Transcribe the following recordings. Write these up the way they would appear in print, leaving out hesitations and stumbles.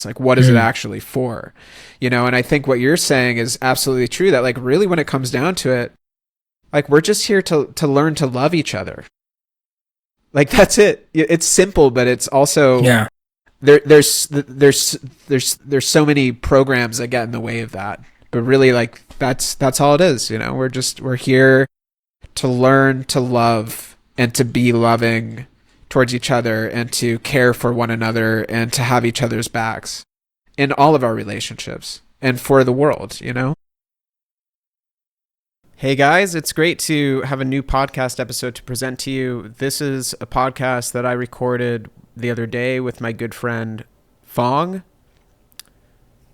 It's like, what is it actually for? And I think what you're saying is absolutely true, that like really when it comes down to it, like we're just here to learn to love each other. Like that's it. It's simple, but it's also Yeah. there's so many programs that get in the way of that. But really like that's all it is, we're here to learn to love and to be loving towards each other and to care for one another and to have each other's backs in all of our relationships and for the world. Hey guys, it's great to have a new podcast episode to present to you. This is a podcast that I recorded the other day with my good friend Phong.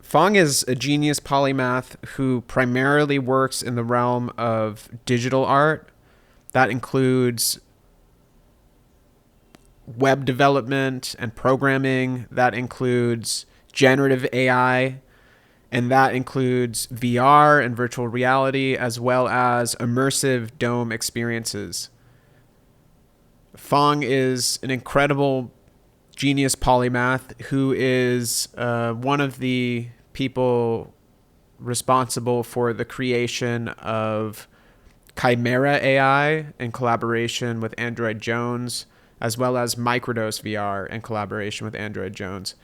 Phong is a genius polymath who primarily works in the realm of digital art. That includes web development and programming. That includes generative AI. And that includes VR and virtual reality, as well as immersive dome experiences. Phong is an incredible genius polymath who is one of the people responsible for the creation of Chimera AI in collaboration with Android Jones, as well as Microdose VR in collaboration with Android Jones.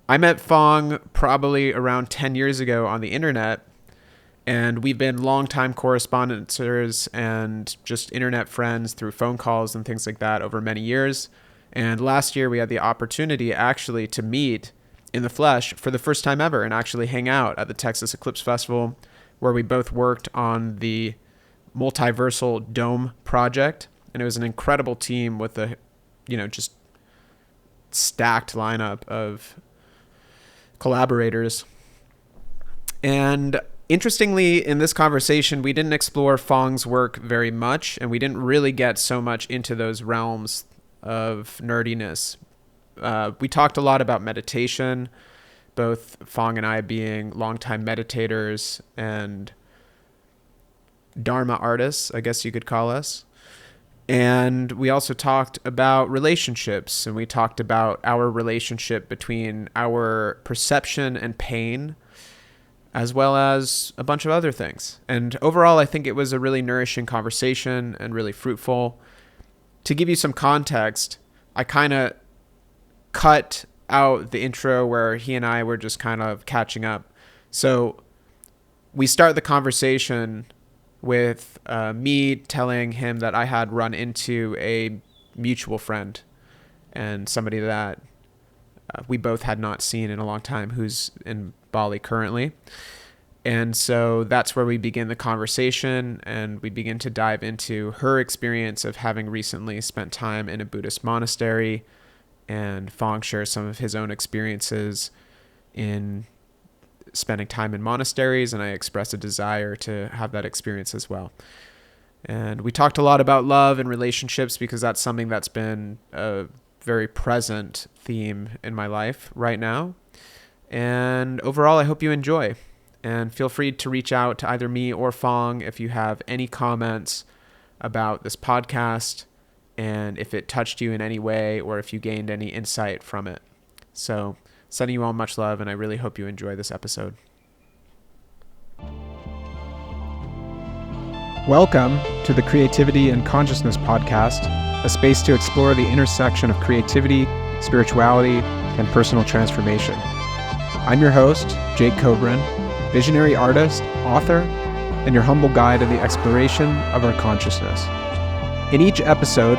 I met Phong probably around 10 years ago on the internet, and we've been longtime correspondents and just internet friends through phone calls and things like that over many years. And last year we had the opportunity actually to meet in the flesh for the first time ever and actually hang out at the Texas Eclipse Festival, where we both worked on the multiversal dome project. And it was an incredible team with a, just stacked lineup of collaborators. And interestingly, in this conversation, we didn't explore Phong's work very much, and we didn't really get so much into those realms of nerdiness. We talked a lot about meditation, both Phong and I being longtime meditators and Dharma artists, I guess you could call us. And we also talked about relationships, and we talked about our relationship between our perception and pain, as well as a bunch of other things. And overall, I think it was a really nourishing conversation and really fruitful. To give you some context, I kind of cut out the intro where he and I were just kind of catching up. So we start the conversation with me telling him that I had run into a mutual friend and somebody that we both had not seen in a long time, who's in Bali currently. And so that's where we begin the conversation, and we begin to dive into her experience of having recently spent time in a Buddhist monastery, and Phong shares some of his own experiences in spending time in monasteries, and I expressed a desire to have that experience as well. And we talked a lot about love and relationships because that's something that's been a very present theme in my life right now. And overall, I hope you enjoy. And feel free to reach out to either me or Phong if you have any comments about this podcast and if it touched you in any way or if you gained any insight from it. So, sending you all much love, and I really hope you enjoy this episode. Welcome to the Creativity and Consciousness Podcast, a space to explore the intersection of creativity, spirituality, and personal transformation. I'm your host, Jake Cobran, visionary artist, author, and your humble guide in the exploration of our consciousness. In each episode,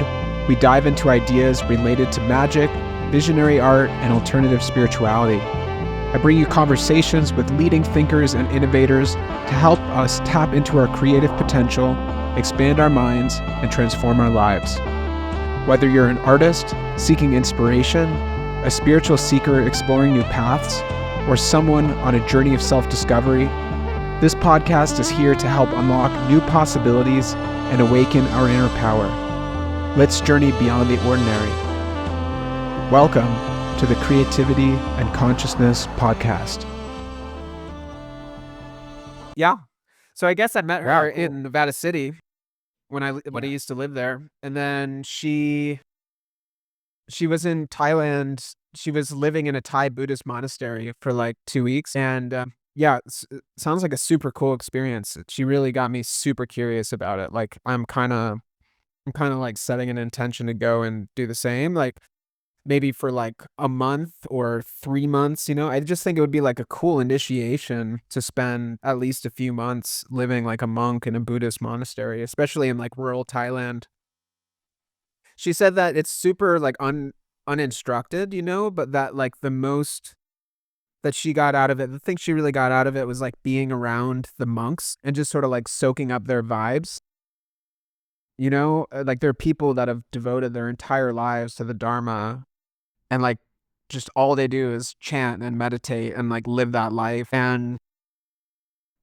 we dive into ideas related to magic, visionary art, and alternative spirituality. I bring you conversations with leading thinkers and innovators to help us tap into our creative potential, expand our minds, and transform our lives. Whether you're an artist seeking inspiration, a spiritual seeker exploring new paths, or someone on a journey of self-discovery, this podcast is here to help unlock new possibilities and awaken our inner power. Let's journey beyond the ordinary. Welcome to the Creativity and Consciousness Podcast. Yeah. So I guess I met her in Nevada City when I used to live there. And then she was in Thailand She was living in a Thai Buddhist monastery for like 2 weeks, and yeah, it sounds like a super cool experience. She really got me super curious about it. Like I'm kind of like setting an intention to go and do the same. Like maybe for like a month or 3 months. I just think it would be like a cool initiation to spend at least a few months living like a monk in a Buddhist monastery, especially in like rural Thailand. She said that it's super like uninstructed, but that like the most that she got out of it, the thing she really got out of it was like being around the monks and just sort of like soaking up their vibes. Like there are people that have devoted their entire lives to the Dharma, and like just all they do is chant and meditate and like live that life. And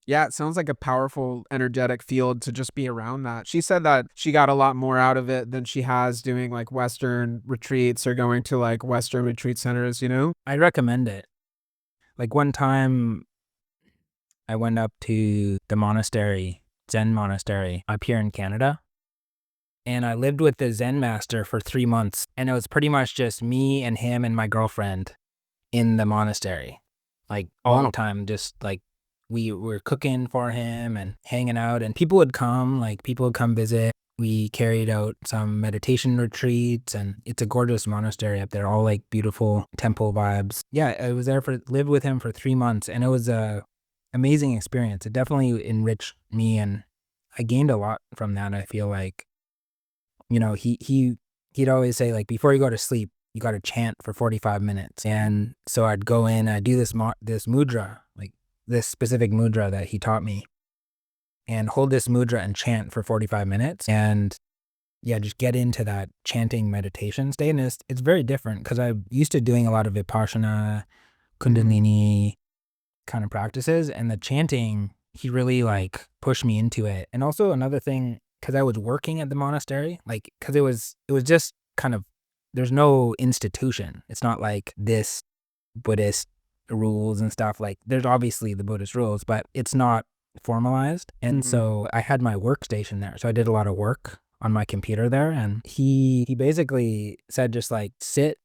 yeah, it sounds like a powerful, energetic field to just be around that. She said that she got a lot more out of it than she has doing like Western retreats or going to like Western retreat centers. I recommend it. Like one time I went up to the monastery, Zen monastery up here in Canada, and I lived with the Zen master for 3 months, and it was pretty much just me and him and my girlfriend in the monastery, like all the time. Just like we were cooking for him and hanging out, and people would come visit. We carried out some meditation retreats, and it's a gorgeous monastery up there, all like beautiful temple vibes. Yeah, I was there lived with him for 3 months, and it was a amazing experience. It definitely enriched me, and I gained a lot from that. I feel like, he'd always say, like, before you go to sleep, you got to chant for 45 minutes. And so I'd go in, I'd do this mudra, like this specific mudra that he taught me, and hold this mudra and chant for 45 minutes. And yeah, just get into that chanting meditation state. And it's very different because I'm used to doing a lot of Vipassana, Kundalini kind of practices, and the chanting, he really like pushed me into it. And also another thing, because I was working at the monastery, like, because it was just kind of, there's no institution. It's not like this Buddhist rules and stuff. Like, there's obviously the Buddhist rules, but it's not formalized. And so I had my workstation there. So I did a lot of work on my computer there. And he basically said, just like sit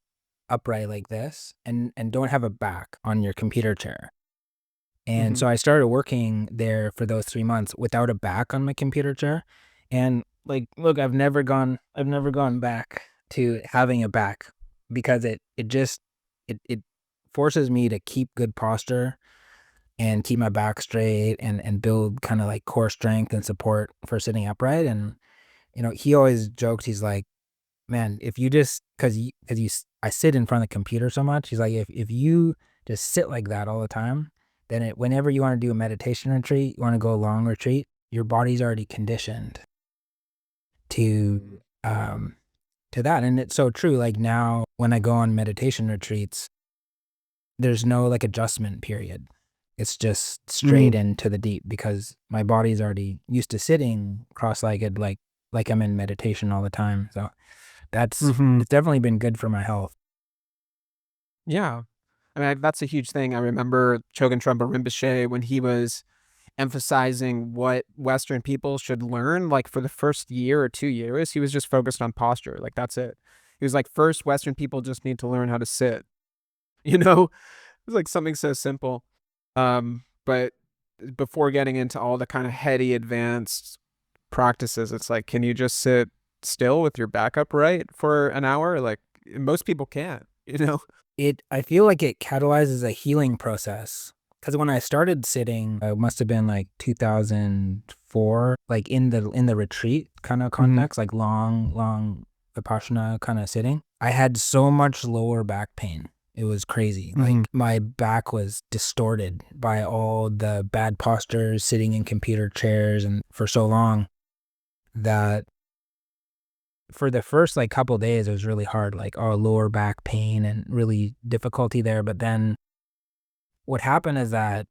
upright like this and don't have a back on your computer chair. And so I started working there for those 3 months without a back on my computer chair. And like, look, I've never gone back to having a back, because it forces me to keep good posture and keep my back straight and build kind of like core strength and support for sitting upright. And, he always jokes, he's like, man, if you just, I sit in front of the computer so much, he's like, if you just sit like that all the time, then whenever you want to do a meditation retreat, you want to go a long retreat, your body's already conditioned to that. And it's so true. Like now when I go on meditation retreats, there's no like adjustment period. It's just straight into the deep, because my body's already used to sitting cross-legged, like I'm in meditation all the time. So it's definitely been good for my health. Yeah. I mean, that's a huge thing. I remember Chogyam Trungpa Rinpoche, when he was emphasizing what Western people should learn, like for the first year or 2 years, he was just focused on posture. Like, that's it. He was like, first, Western people just need to learn how to sit. It was like something so simple. But before getting into all the kind of heady, advanced practices, it's like, can you just sit still with your back upright for an hour? Like, most people can't, I feel like it catalyzes a healing process. Because when I started sitting, it must have been like 2004, like in the retreat kind of context, like long Vipassana kind of sitting. I had so much lower back pain. It was crazy. Like my back was distorted by all the bad postures, sitting in computer chairs and for so long, that for the first like couple days, it was really hard, like lower back pain and really difficulty there. But then what happened is that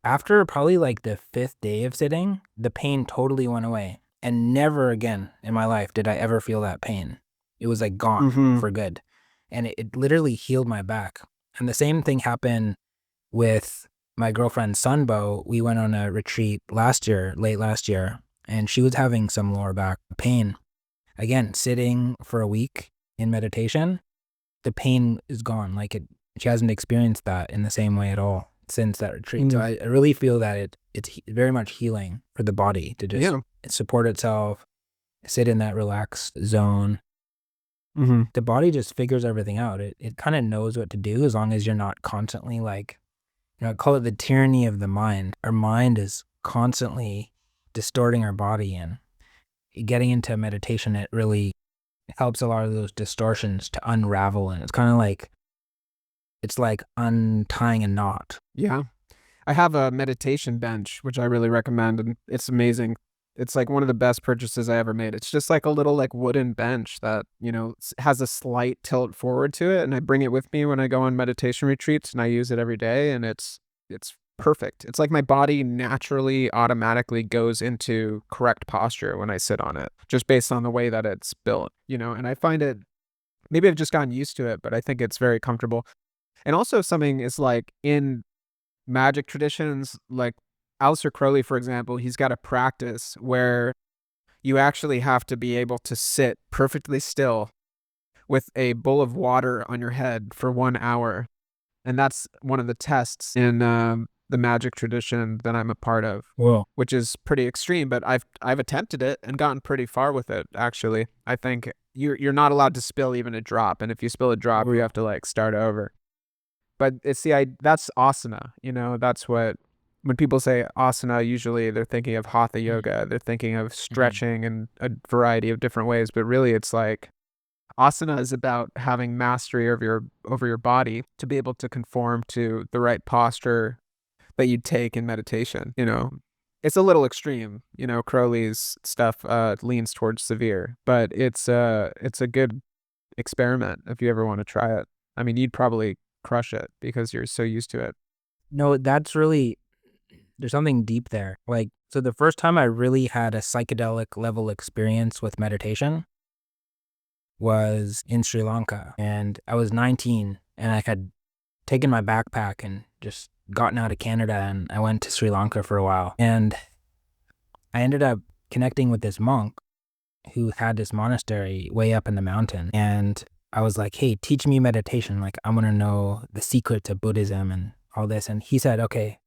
after probably like the 5th day of sitting, the pain totally went away. And never again in my life did I ever feel that pain. It was like gone for good. And it literally healed my back. And the same thing happened with my girlfriend Sunbo. We went on a retreat late last year, and she was having some lower back pain. Again, sitting for a week in meditation, the pain is gone. Like she hasn't experienced that in the same way at all since that retreat. So I really feel that it's very much healing for the body to just support itself, sit in that relaxed zone. The body just figures everything out. It kind of knows what to do as long as you're not constantly like, I call it the tyranny of the mind. Our mind is constantly distorting our body, and getting into meditation, it really helps a lot of those distortions to unravel. And it's kind of like, it's like untying a knot. Yeah. I have a meditation bench, which I really recommend, and it's amazing. It's like one of the best purchases I ever made. It's just like a little like wooden bench that, has a slight tilt forward to it, and I bring it with me when I go on meditation retreats, and I use it every day, and it's perfect. It's like my body naturally automatically goes into correct posture when I sit on it, just based on the way that it's built, and I find it, maybe I've just gotten used to it, but I think it's very comfortable. And also something is like in magic traditions, like Aleister Crowley, for example, he's got a practice where you actually have to be able to sit perfectly still with a bowl of water on your head for 1 hour. And that's one of the tests in the magic tradition that I'm a part of. Whoa. Which is pretty extreme, but I've attempted it and gotten pretty far with it, actually. I think you're not allowed to spill even a drop, and if you spill a drop, you have to like start over. But it's that's asana, that's what, when people say asana, usually they're thinking of hatha yoga, they're thinking of stretching in a variety of different ways, but really it's like asana is about having mastery over your body to be able to conform to the right posture that you'd take in meditation. It's a little extreme, Crowley's stuff leans towards severe, but it's a good experiment if you ever want to try it. I mean, you'd probably crush it because you're so used to it. No, that's really, there's something deep there. Like, so the first time I really had a psychedelic level experience with meditation was in Sri Lanka. And I was 19, and I had taken my backpack and just gotten out of Canada, and I went to Sri Lanka for a while. And I ended up connecting with this monk who had this monastery way up in the mountain. And I was like, hey, teach me meditation. Like, I want to know the secrets of Buddhism and all this. And he said, okay,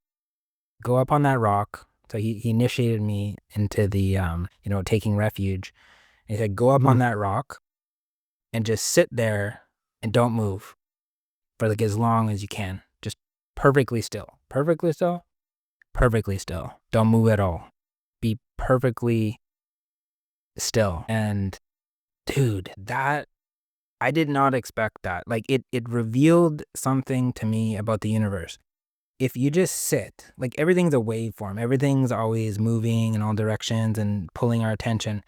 go up on that rock. So he initiated me into the, taking refuge. And he said, go up on that rock and just sit there and don't move for like as long as you can. Just perfectly still. Perfectly still. Perfectly still. Don't move at all. Be perfectly still. And dude, that, I did not expect that. Like it revealed something to me about the universe. If you just sit, like everything's a waveform, everything's always moving in all directions and pulling our attention.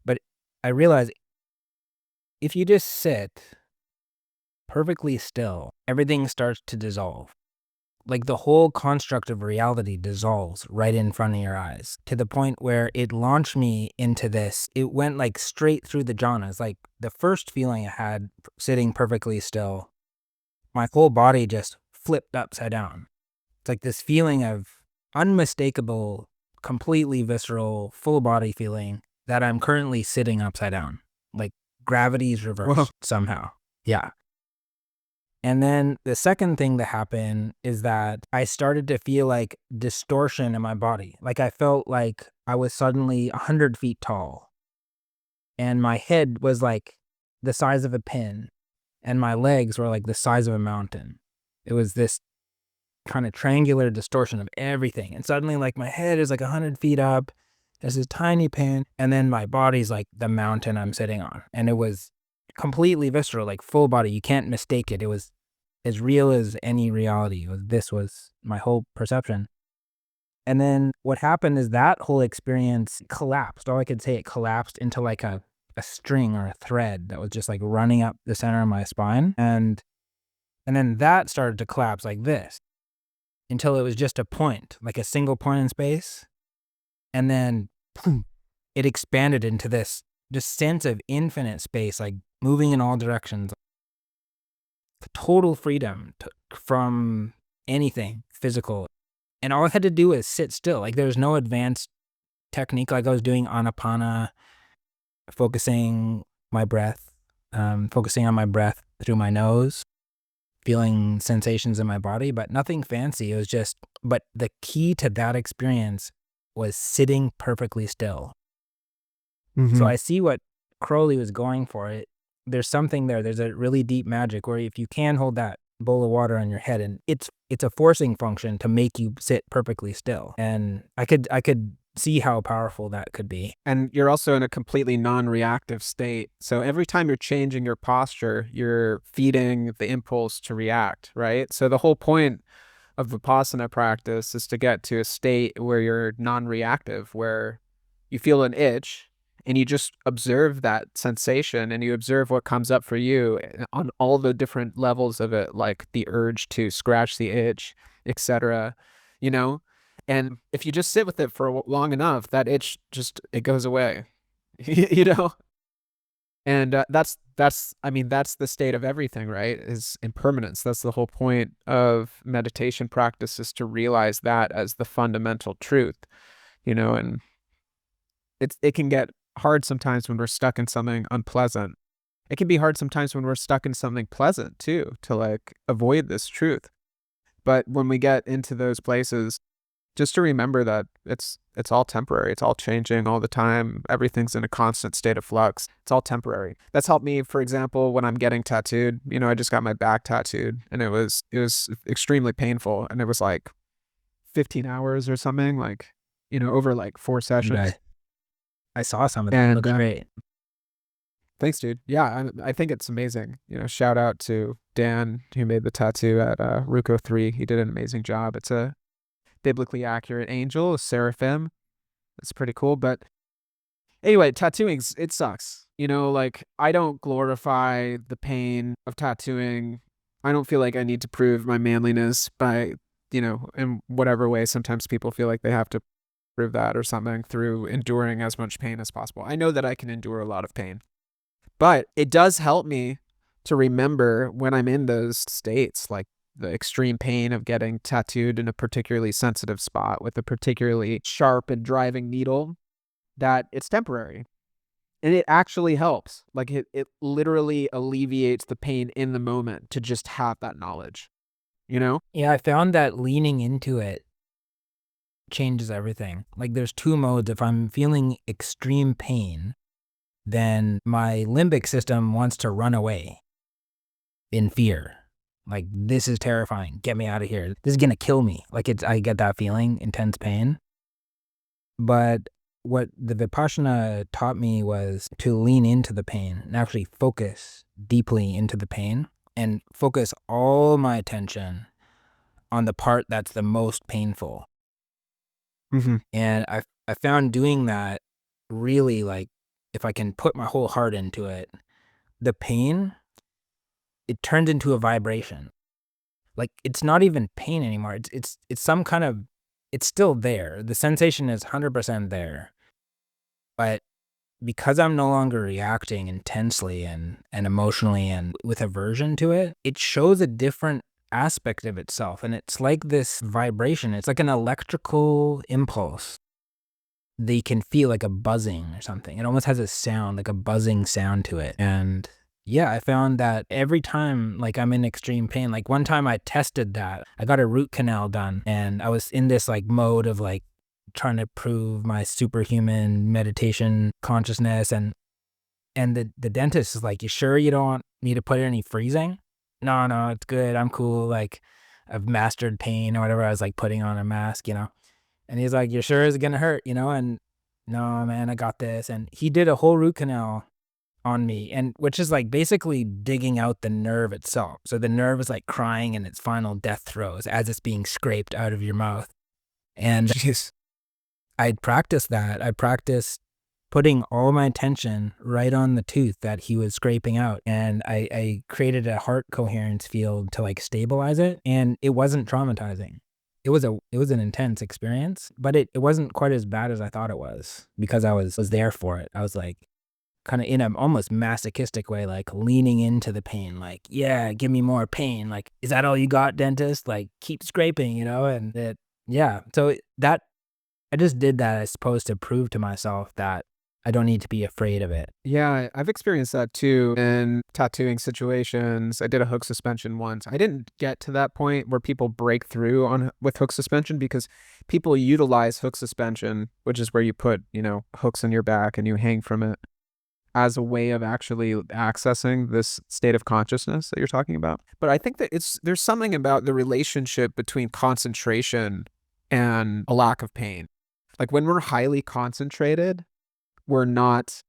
But I realized if you just sit perfectly still, everything starts to dissolve. Like the whole construct of reality dissolves right in front of your eyes, to the point where it launched me into this. It went like straight through the jhanas. Like the first feeling I had sitting perfectly still, my whole body just flipped upside down. It's like this feeling of unmistakable, completely visceral, full body feeling that I'm currently sitting upside down. Like gravity's reversed somehow. Yeah. And then the second thing that happened is that I started to feel like distortion in my body. Like I felt like I was suddenly 100 feet tall, and my head was like the size of a pin, and my legs were like the size of a mountain. It was this kind of triangular distortion of everything. And suddenly like my head is like 100 feet up, there's this tiny pin, and then my body's like the mountain I'm sitting on. And it was completely visceral, like full body. You can't mistake it. It was as real as any reality. This was my whole perception. And then what happened is that whole experience collapsed. All I could say, it collapsed into like a string or a thread that was just like running up the center of my spine. And then that started to collapse like this until it was just a point, like a single point in space. And then it expanded into this just sense of infinite space, like moving in all directions. Total freedom from anything physical. And all I had to do was sit still. Like there was no advanced technique. Like I was doing anapana, focusing my breath, focusing on my breath through my nose, feeling sensations in my body, but nothing fancy. It was just, but the key to that experience was sitting perfectly still. So I see what Crowley was going for. There's something there. There's a really deep magic where if you can hold that bowl of water on your head, and it's a forcing function to make you sit perfectly still. And I could see how powerful that could be. And you're also in a completely non-reactive state. So every time you're changing your posture, you're feeding the impulse to react, right? So the whole point of Vipassana practice is to get to a state where you're non-reactive, where you feel an itch and you just observe that sensation and you observe what comes up for you on all the different levels of it, like the urge to scratch the itch, etc. You know? And if you just sit with it for long enough, that itch it goes away, you know? And I mean, that's the state of everything, right? Is impermanence. That's the whole point of meditation practice, is to realize that as the fundamental truth, you know, and it can get hard sometimes when we're stuck in something unpleasant. It can be hard sometimes when we're stuck in something pleasant too, to like avoid this truth. But when we get into those places, just to remember that it's all temporary. It's all changing all the time. Everything's in a constant state of flux. It's all temporary. That's helped me, for example, when I'm getting tattooed. You know, I just got my back tattooed and it was extremely painful, and it was like 15 hours or something, like, you know, over like 4 sessions. I saw some of that. And It looks great. thanks, dude. Yeah, I think it's amazing. You know, shout out to Dan who made the tattoo at Ruko 3. He did an amazing job. It's a biblically accurate angel, a seraphim. It's pretty cool. But anyway, tattooing, it sucks. You know, like, I don't glorify the pain of tattooing. I don't feel like I need to prove my manliness by, you know, in whatever way. Sometimes people feel like they have to prove that or something through enduring as much pain as possible. I know that I can endure a lot of pain, but it does help me to remember when I'm in those states, like the extreme pain of getting tattooed in a particularly sensitive spot with a particularly sharp and driving needle, that it's temporary. And it actually helps. Like it literally alleviates the pain in the moment to just have that knowledge, you know? Yeah, I found that leaning into it changes everything. Like there's 2 modes. If I'm feeling extreme pain, then my limbic system wants to run away in fear. Like, this is terrifying. Get me out of here. This is going to kill me. Like, I get that feeling, intense pain. But what the Vipassana taught me was to lean into the pain and actually focus deeply into the pain and focus all my attention on the part that's the most painful. And I found doing that really, like, if I can put my whole heart into it, the pain, it turns into a vibration. Like, it's not even pain anymore. It's some kind of, it's still there. The sensation is 100% there. But because I'm no longer reacting intensely and emotionally and with aversion to it, it shows a different aspect of itself. And it's like this vibration. It's like an electrical impulse. They can feel like a buzzing or something. It almost has a sound, like a buzzing sound to it. And yeah, I found that every time, like, I'm in extreme pain, like one time I tested that. I got a root canal done and I was in this like mode of like trying to prove my superhuman meditation consciousness. And the dentist is like, you sure you don't want me to put any freezing? No, it's good. I'm cool. Like, I've mastered pain or whatever. I was like putting on a mask, you know? And he's like, you sure it's gonna hurt, you know? And no, man, I got this. And he did a whole root canal on me, and which is like basically digging out the nerve itself. So the nerve is like crying in its final death throes as it's being scraped out of your mouth. And Jeez. I'd practiced that. I practiced putting all my attention right on the tooth that he was scraping out. And I created a heart coherence field to like stabilize it. And it wasn't traumatizing. It was an intense experience, but it wasn't quite as bad as I thought it was because I was there for it. I was like, kind of in an almost masochistic way, like leaning into the pain, like, yeah, give me more pain. Like, is that all you got, dentist? Like, keep scraping, you know? And yeah. So that, I just did that, I suppose, to prove to myself that I don't need to be afraid of it. Yeah, I've experienced that too in tattooing situations. I did a hook suspension once. I didn't get to that point where people break through on with hook suspension because people utilize hook suspension, which is where you put, hooks in your back and you hang from it, as a way of actually accessing this state of consciousness that you're talking about. But I think that there's something about the relationship between concentration and a lack of pain. Like when we're highly concentrated, we're not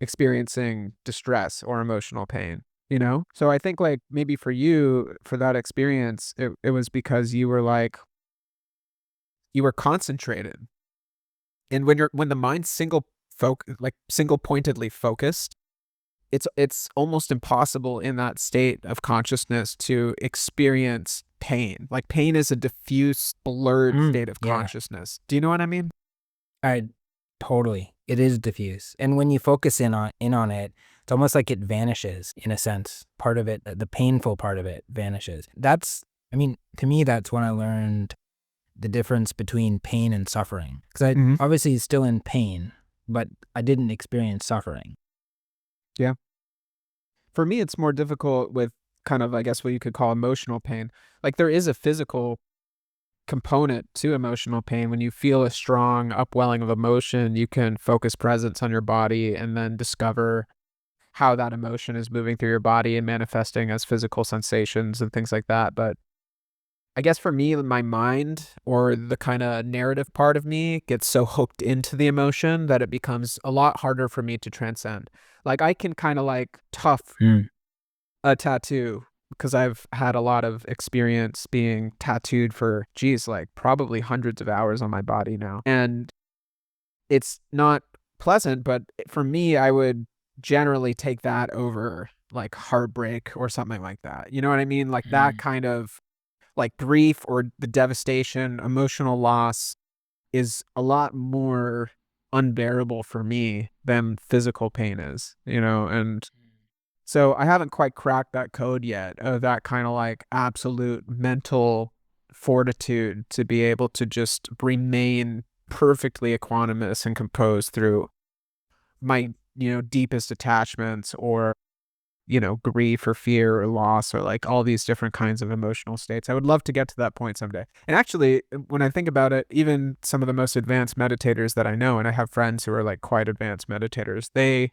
experiencing distress or emotional pain. So I think like maybe for you, for that experience, it was because you were concentrated. And when the mind's single pointedly focused, it's almost impossible in that state of consciousness to experience pain. Like pain is a diffuse, blurred state of Yeah, consciousness. Do you know what I mean? I totally. It is diffuse. And when you focus in on it, it's almost like it vanishes in a sense. Part of it, the painful part of it vanishes. To me, that's when I learned the difference between pain and suffering. Because I Mhm. obviously still in pain, but I didn't experience suffering. Yeah. For me, it's more difficult with kind of, I guess, what you could call emotional pain. Like there is a physical component to emotional pain. When you feel a strong upwelling of emotion, you can focus presence on your body and then discover how that emotion is moving through your body and manifesting as physical sensations and things like that. But I guess for me, my mind or the kind of narrative part of me gets so hooked into the emotion that it becomes a lot harder for me to transcend. Like I can kind of like tough Mm. a tattoo because I've had a lot of experience being tattooed for, geez, like probably hundreds of hours on my body now. And it's not pleasant, but for me, I would generally take that over like heartbreak or something like that. You know what I mean? Like that Mm. kind of like grief or the devastation, emotional loss is a lot more unbearable for me than physical pain is. And so I haven't quite cracked that code yet of that kind of like absolute mental fortitude to be able to just remain perfectly equanimous and composed through my, deepest attachments or, grief or fear or loss or like all these different kinds of emotional states. I would love to get to that point someday. And actually, when I think about it, even some of the most advanced meditators that I know, and I have friends who are like quite advanced meditators, they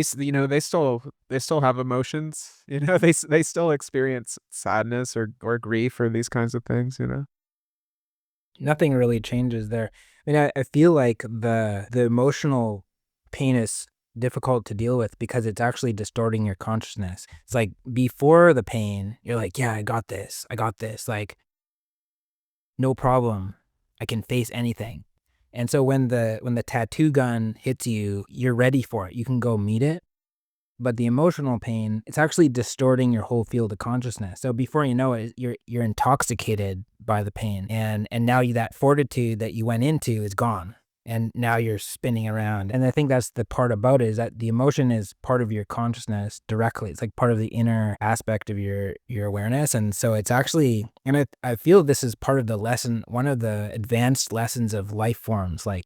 still have emotions. They still experience sadness or grief or these kinds of things. Nothing really changes there. I feel like the emotional pain is difficult to deal with because it's actually distorting your consciousness. It's like before the pain, you're like, yeah, I got this. I got this. Like, no problem. I can face anything. And so when the tattoo gun hits you, you're ready for it. You can go meet it. But the emotional pain, it's actually distorting your whole field of consciousness. So before you know it, you're intoxicated by the pain, and now that fortitude that you went into is gone, and now you're spinning around. And I think that's the part about it, is that the emotion is part of your consciousness directly. It's like part of the inner aspect of your awareness, and so it's actually, and I feel this is part of the lesson, one of the advanced lessons of life forms, like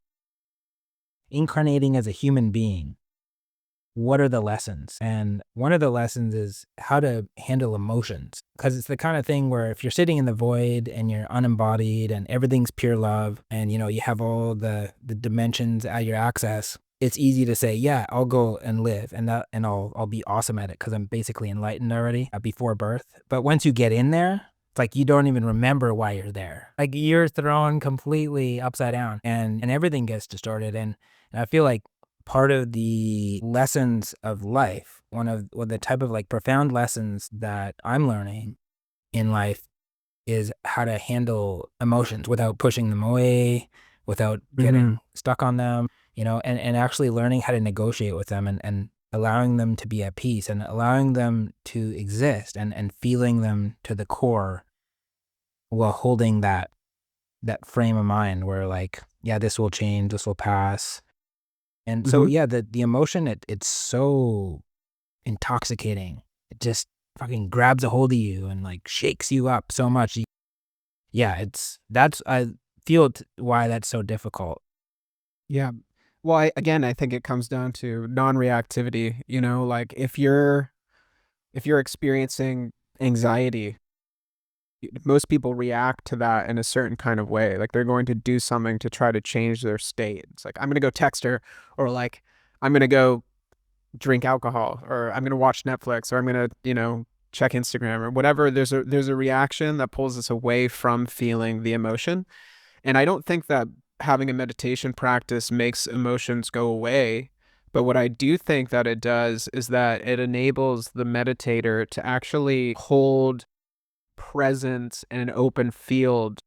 incarnating as a human being. What are the lessons? And one of the lessons is how to handle emotions. Because it's the kind of thing where if you're sitting in the void and you're unembodied and everything's pure love and you have all the dimensions at your access, it's easy to say, yeah, I'll go and live and I'll be awesome at it because I'm basically enlightened already before birth. But once you get in there, it's like you don't even remember why you're there. Like you're thrown completely upside down and everything gets distorted. And I feel like part of the lessons of life, one of the type of like profound lessons that I'm learning in life is how to handle emotions without pushing them away, without getting stuck on them, and actually learning how to negotiate with them and allowing them to be at peace and allowing them to exist and feeling them to the core while holding that frame of mind where like, yeah, this will change, this will pass. And so, Mhm. yeah, the emotion, it's so intoxicating. It just fucking grabs a hold of you and like shakes you up so much. Yeah, I feel why that's so difficult. Yeah. Well, I think it comes down to non-reactivity, you know, like if you're experiencing anxiety, most people react to that in a certain kind of way. Like they're going to do something to try to change their state. It's like I'm going to go text her, or like I'm going to go drink alcohol, or I'm going to watch Netflix, or I'm going to, check Instagram or whatever. There's a reaction that pulls us away from feeling the emotion. And I don't think that having a meditation practice makes emotions go away. But what I do think that it does is that it enables the meditator to actually hold presence in an open field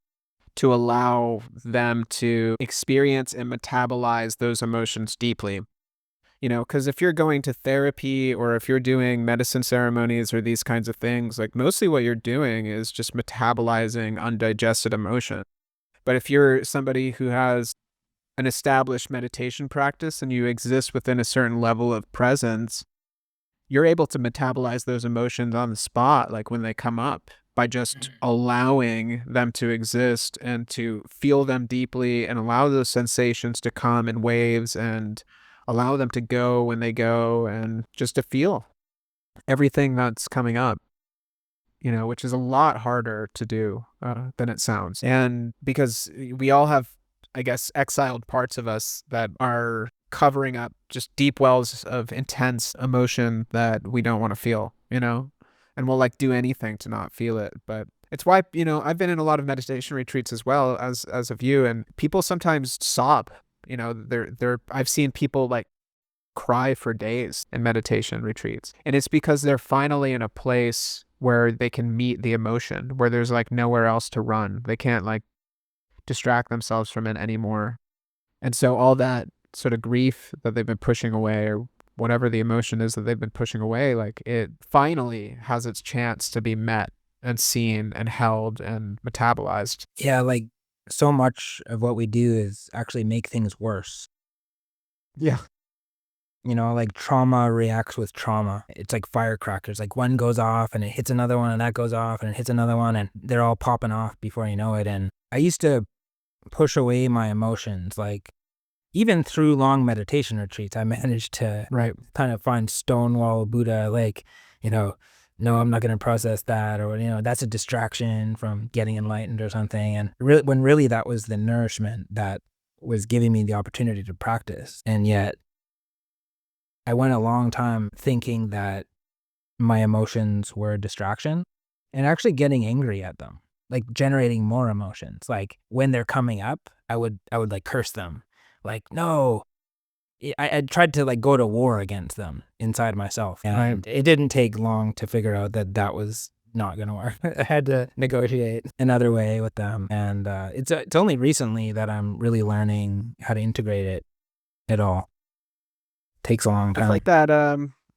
to allow them to experience and metabolize those emotions deeply. Because if you're going to therapy or if you're doing medicine ceremonies or these kinds of things, like mostly what you're doing is just metabolizing undigested emotion. But if you're somebody who has an established meditation practice and you exist within a certain level of presence, you're able to metabolize those emotions on the spot, like when they come up, by just allowing them to exist and to feel them deeply and allow those sensations to come in waves and allow them to go when they go and just to feel everything that's coming up, which is a lot harder to do than it sounds. And because we all have, I guess, exiled parts of us that are covering up just deep wells of intense emotion that we don't want to feel. And we'll like do anything to not feel it. But it's why, I've been in a lot of meditation retreats as well as of you, and people sometimes sob. I've seen people like cry for days in meditation retreats. And it's because they're finally in a place where they can meet the emotion, where there's like nowhere else to run. They can't like distract themselves from it anymore. And so all that sort of grief that they've been pushing away, or whatever the emotion is that they've been pushing away, like it finally has its chance to be met and seen and held and metabolized. Yeah, like so much of what we do is actually make things worse. Yeah. Like trauma reacts with trauma. It's like firecrackers. Like one goes off and it hits another one, and that goes off and it hits another one, and they're all popping off before you know it. And I used to push away my emotions. Like even through long meditation retreats, I managed to Right. kind of find Stonewall Buddha, like, no, I'm not going to process that, or, that's a distraction from getting enlightened or something. And when really that was the nourishment that was giving me the opportunity to practice. And yet I went a long time thinking that my emotions were a distraction and actually getting angry at them, like generating more emotions. Like when they're coming up, I would like curse them. Like, no, I tried to like go to war against them inside myself. And it didn't take long to figure out that that was not going to work. I had to negotiate another way with them. And it's only recently that I'm really learning how to integrate it all. Takes a long time.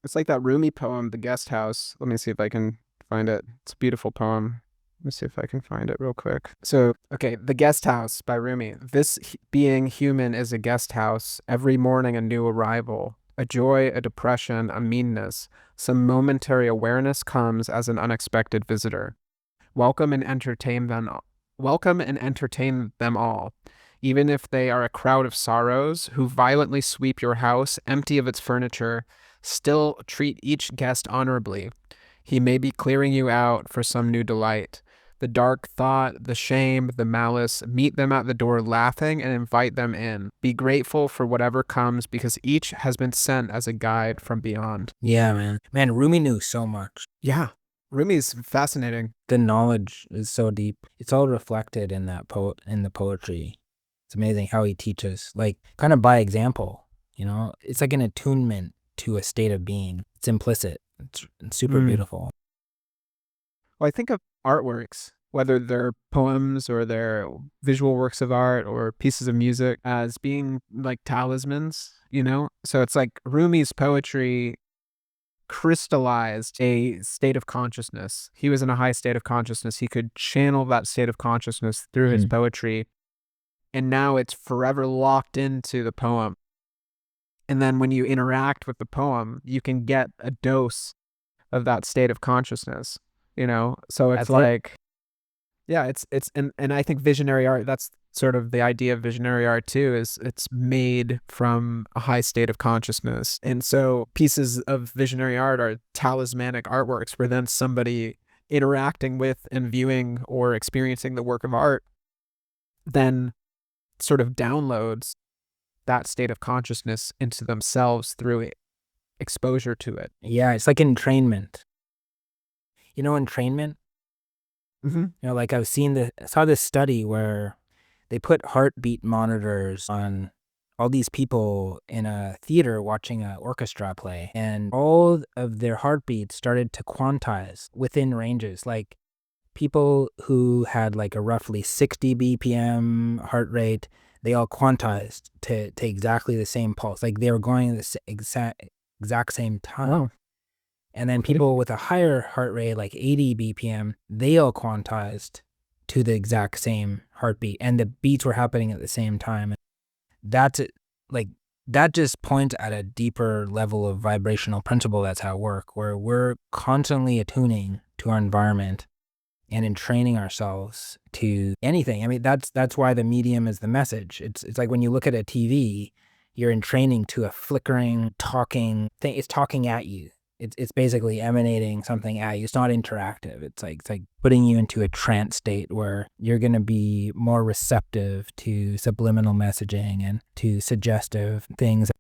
It's like that Rumi poem, The Guest House. Let me see if I can find it. It's a beautiful poem. Let me see if I can find it real quick. So, okay, The Guest House by Rumi. This being human is a guest house, every morning a new arrival, a joy, a depression, a meanness. Some momentary awareness comes as an unexpected visitor. Welcome and entertain them. Welcome and entertain them all, even if they are a crowd of sorrows who violently sweep your house empty of its furniture. Still treat each guest honorably. He may be clearing you out for some new delight. The dark thought, the shame, the malice, meet them at the door laughing and invite them in. Be grateful for whatever comes because each has been sent as a guide from beyond. Yeah, man. Man, Rumi knew so much. Yeah. Rumi's fascinating. The knowledge is so deep. It's all reflected in in the poetry. It's amazing how he teaches, like kind of by example, It's like an attunement to a state of being. It's implicit. It's super beautiful. Well, I think of artworks, whether they're poems or they're visual works of art or pieces of music, as being like talismans. So it's like Rumi's poetry crystallized a state of consciousness. He was in a high state of consciousness. He could channel that state of consciousness through his poetry. And now it's forever locked into the poem. And then when you interact with the poem, you can get a dose of that state of consciousness, So it's That's like, Yeah, and I think visionary art, that's sort of the idea of visionary art too, is it's made from a high state of consciousness. And so pieces of visionary art are talismanic artworks where then somebody interacting with and viewing or experiencing the work of art then sort of downloads that state of consciousness into themselves through exposure to it. Yeah, it's like entrainment. Entrainment. Mm-hmm. Like I saw this study where they put heartbeat monitors on all these people in a theater watching an orchestra play, and all of their heartbeats started to quantize within ranges. Like people who had like a roughly 60 BPM heart rate, they all quantized to exactly the same pulse. Like they were going at the exact same time. Wow. And then Okay. people with a higher heart rate, like 80 BPM, they all quantized to the exact same heartbeat, and the beats were happening at the same time. That's it. Like that just points at a deeper level of vibrational principle that's at work, where we're constantly attuning to our environment and in training ourselves to anything. I mean, that's why the medium is the message. It's like when you look at a TV, you're in training to a flickering, talking thing. It's talking at you. It's basically emanating something at you. It's not interactive. It's like putting you into a trance state where you're going to be more receptive to subliminal messaging and to suggestive things.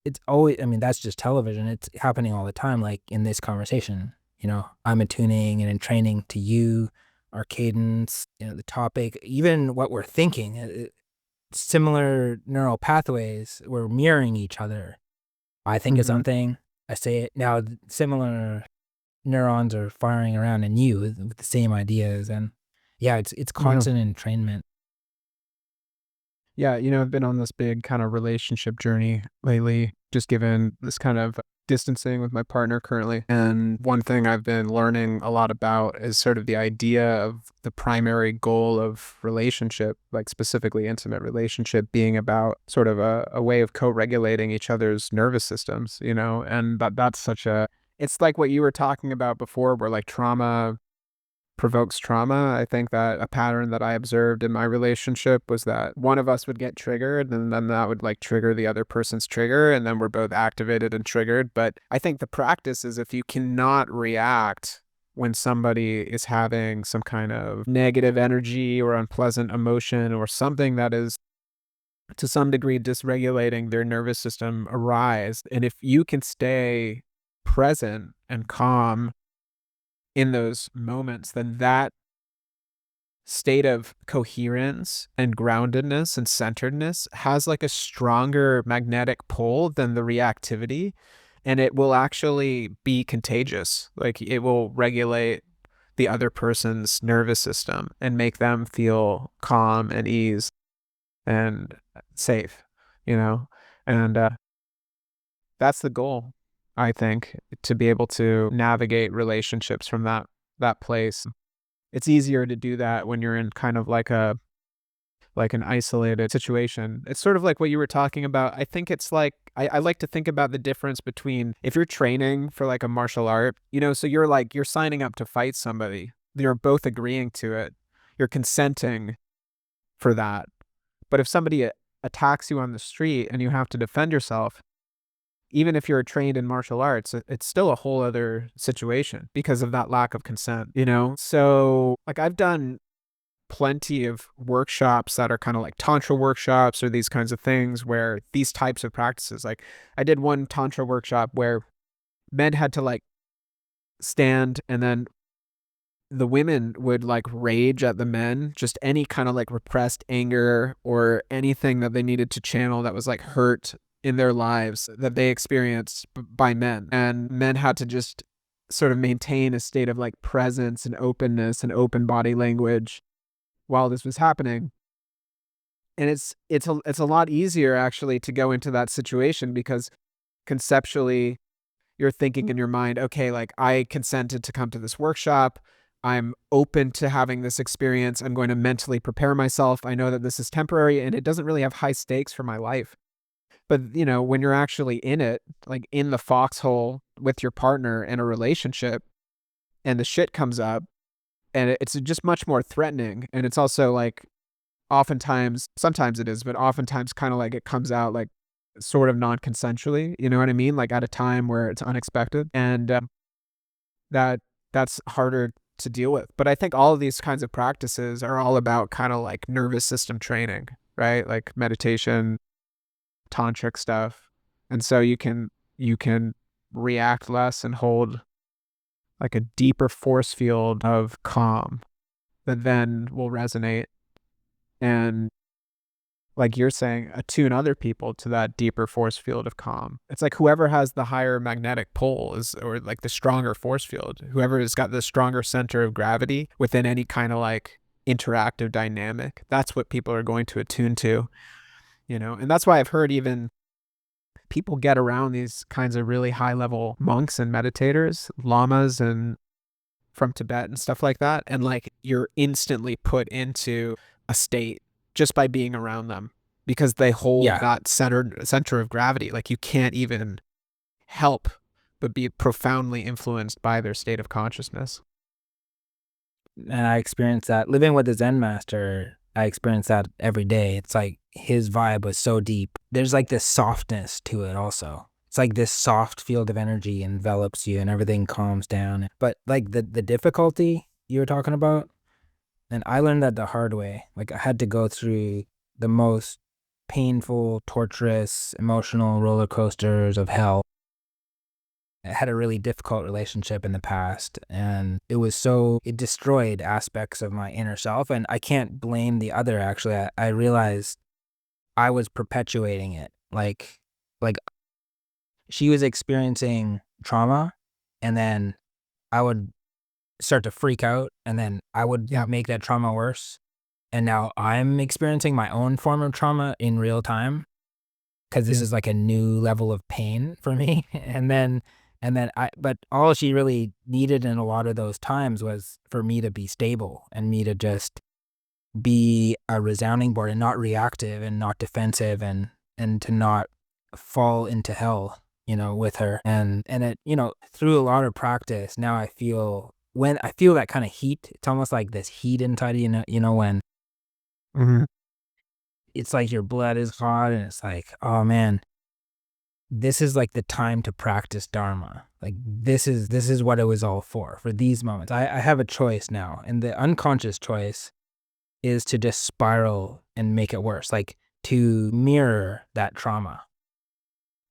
It's always, I mean, that's just television. It's happening all the time. Like in this conversation, I'm attuning and in training to you, our cadence, the topic, even what we're thinking. Similar neural pathways, we're mirroring each other. I think of Mm-hmm. something, I say it. Now, similar neurons are firing around in you with the same ideas. And yeah, it's Yeah. constant entrainment. Yeah, I've been on this big kind of relationship journey lately, just given this kind of distancing with my partner currently. And one thing I've been learning a lot about is sort of the idea of the primary goal of relationship, like specifically intimate relationship, being about sort of a way of co-regulating each other's nervous systems, and that's such a, it's like what you were talking about before, where like trauma provokes trauma. I think that a pattern that I observed in my relationship was that one of us would get triggered and then that would like trigger the other person's trigger and then we're both activated and triggered. But I think the practice is if you cannot react when somebody is having some kind of negative energy or unpleasant emotion or something that is to some degree dysregulating their nervous system arise, and if you can stay present and calm in those moments, then that state of coherence and groundedness and centeredness has like a stronger magnetic pull than the reactivity. And it will actually be contagious. Like it will regulate the other person's nervous system and make them feel calm and ease and safe, you know? And that's the goal, I think, to be able to navigate relationships from that place. It's easier to do that when you're in kind of like an isolated situation. It's sort of like what you were talking about. I think it's like I like to think about the difference between if you're training for like a martial art, so you're signing up to fight somebody. You're both agreeing to it. You're consenting for that. But if somebody attacks you on the street and you have to defend yourself, even if you're trained in martial arts, it's still a whole other situation because of that lack of consent. So like I've done plenty of workshops that are kind of like tantra workshops or these kinds of things where these types of practices, like I did one tantra workshop where men had to like stand and then the women would like rage at the men, just any kind of like repressed anger or anything that they needed to channel that was like hurt in their lives that they experienced by men. And men had to just sort of maintain a state of like presence and openness and open body language while this was happening. And it's a lot easier actually to go into that situation because conceptually you're thinking in your mind, okay, like I consented to come to this workshop. I'm open to having this experience. I'm going to mentally prepare myself. I know that this is temporary and it doesn't really have high stakes for my life. But, when you're actually in it, like in the foxhole with your partner in a relationship and the shit comes up, and it's just much more threatening. And it's also like sometimes it is, but oftentimes kind of like it comes out like sort of non-consensually, you know what I mean? Like at a time where it's unexpected. And that that's harder to deal with. But I think all of these kinds of practices are all about kind of like nervous system training, right? Like meditation, tantric stuff. And so you can react less and hold like a deeper force field of calm that then will resonate and, like you're saying, attune other people to that deeper force field of calm. It's like whoever has the higher magnetic pole is, or like the stronger force field, whoever has got the stronger center of gravity within any kind of like interactive dynamic, that's what people are going to attune to, you know? And that's why I've heard even people get around these kinds of really high level monks and meditators, lamas and from Tibet and stuff like that. And like you're instantly put into a state just by being around them because they hold Yeah. that center of gravity. Like you can't even help but be profoundly influenced by their state of consciousness. And I experienced that living with the Zen master. I experienced that every day. It's like his vibe was so deep. There's like this softness to it also. It's like this soft field of energy envelops you and everything calms down. But like the difficulty you were talking about, and I learned that the hard way. Like I had to go through the most painful, torturous, emotional roller coasters of hell. I had a really difficult relationship in the past, and it destroyed aspects of my inner self. And I can't blame the other, actually. I realized I was perpetuating it. Like she was experiencing trauma, and then I would start to freak out, and then I would make that trauma worse. And now I'm experiencing my own form of trauma in real time because this is like a new level of pain for me. But all she really needed in a lot of those times was for me to be stable and me to just be a resounding board and not reactive and not defensive and to not fall into hell, with her. And it, through a lot of practice, now when I feel that kind of heat, it's almost like this heat inside, when Mm-hmm. it's like your blood is hot and it's like, oh man, this is like the time to practice Dharma. Like this is what it was all for these moments. I have a choice now, and the unconscious choice is to just spiral and make it worse, like to mirror that trauma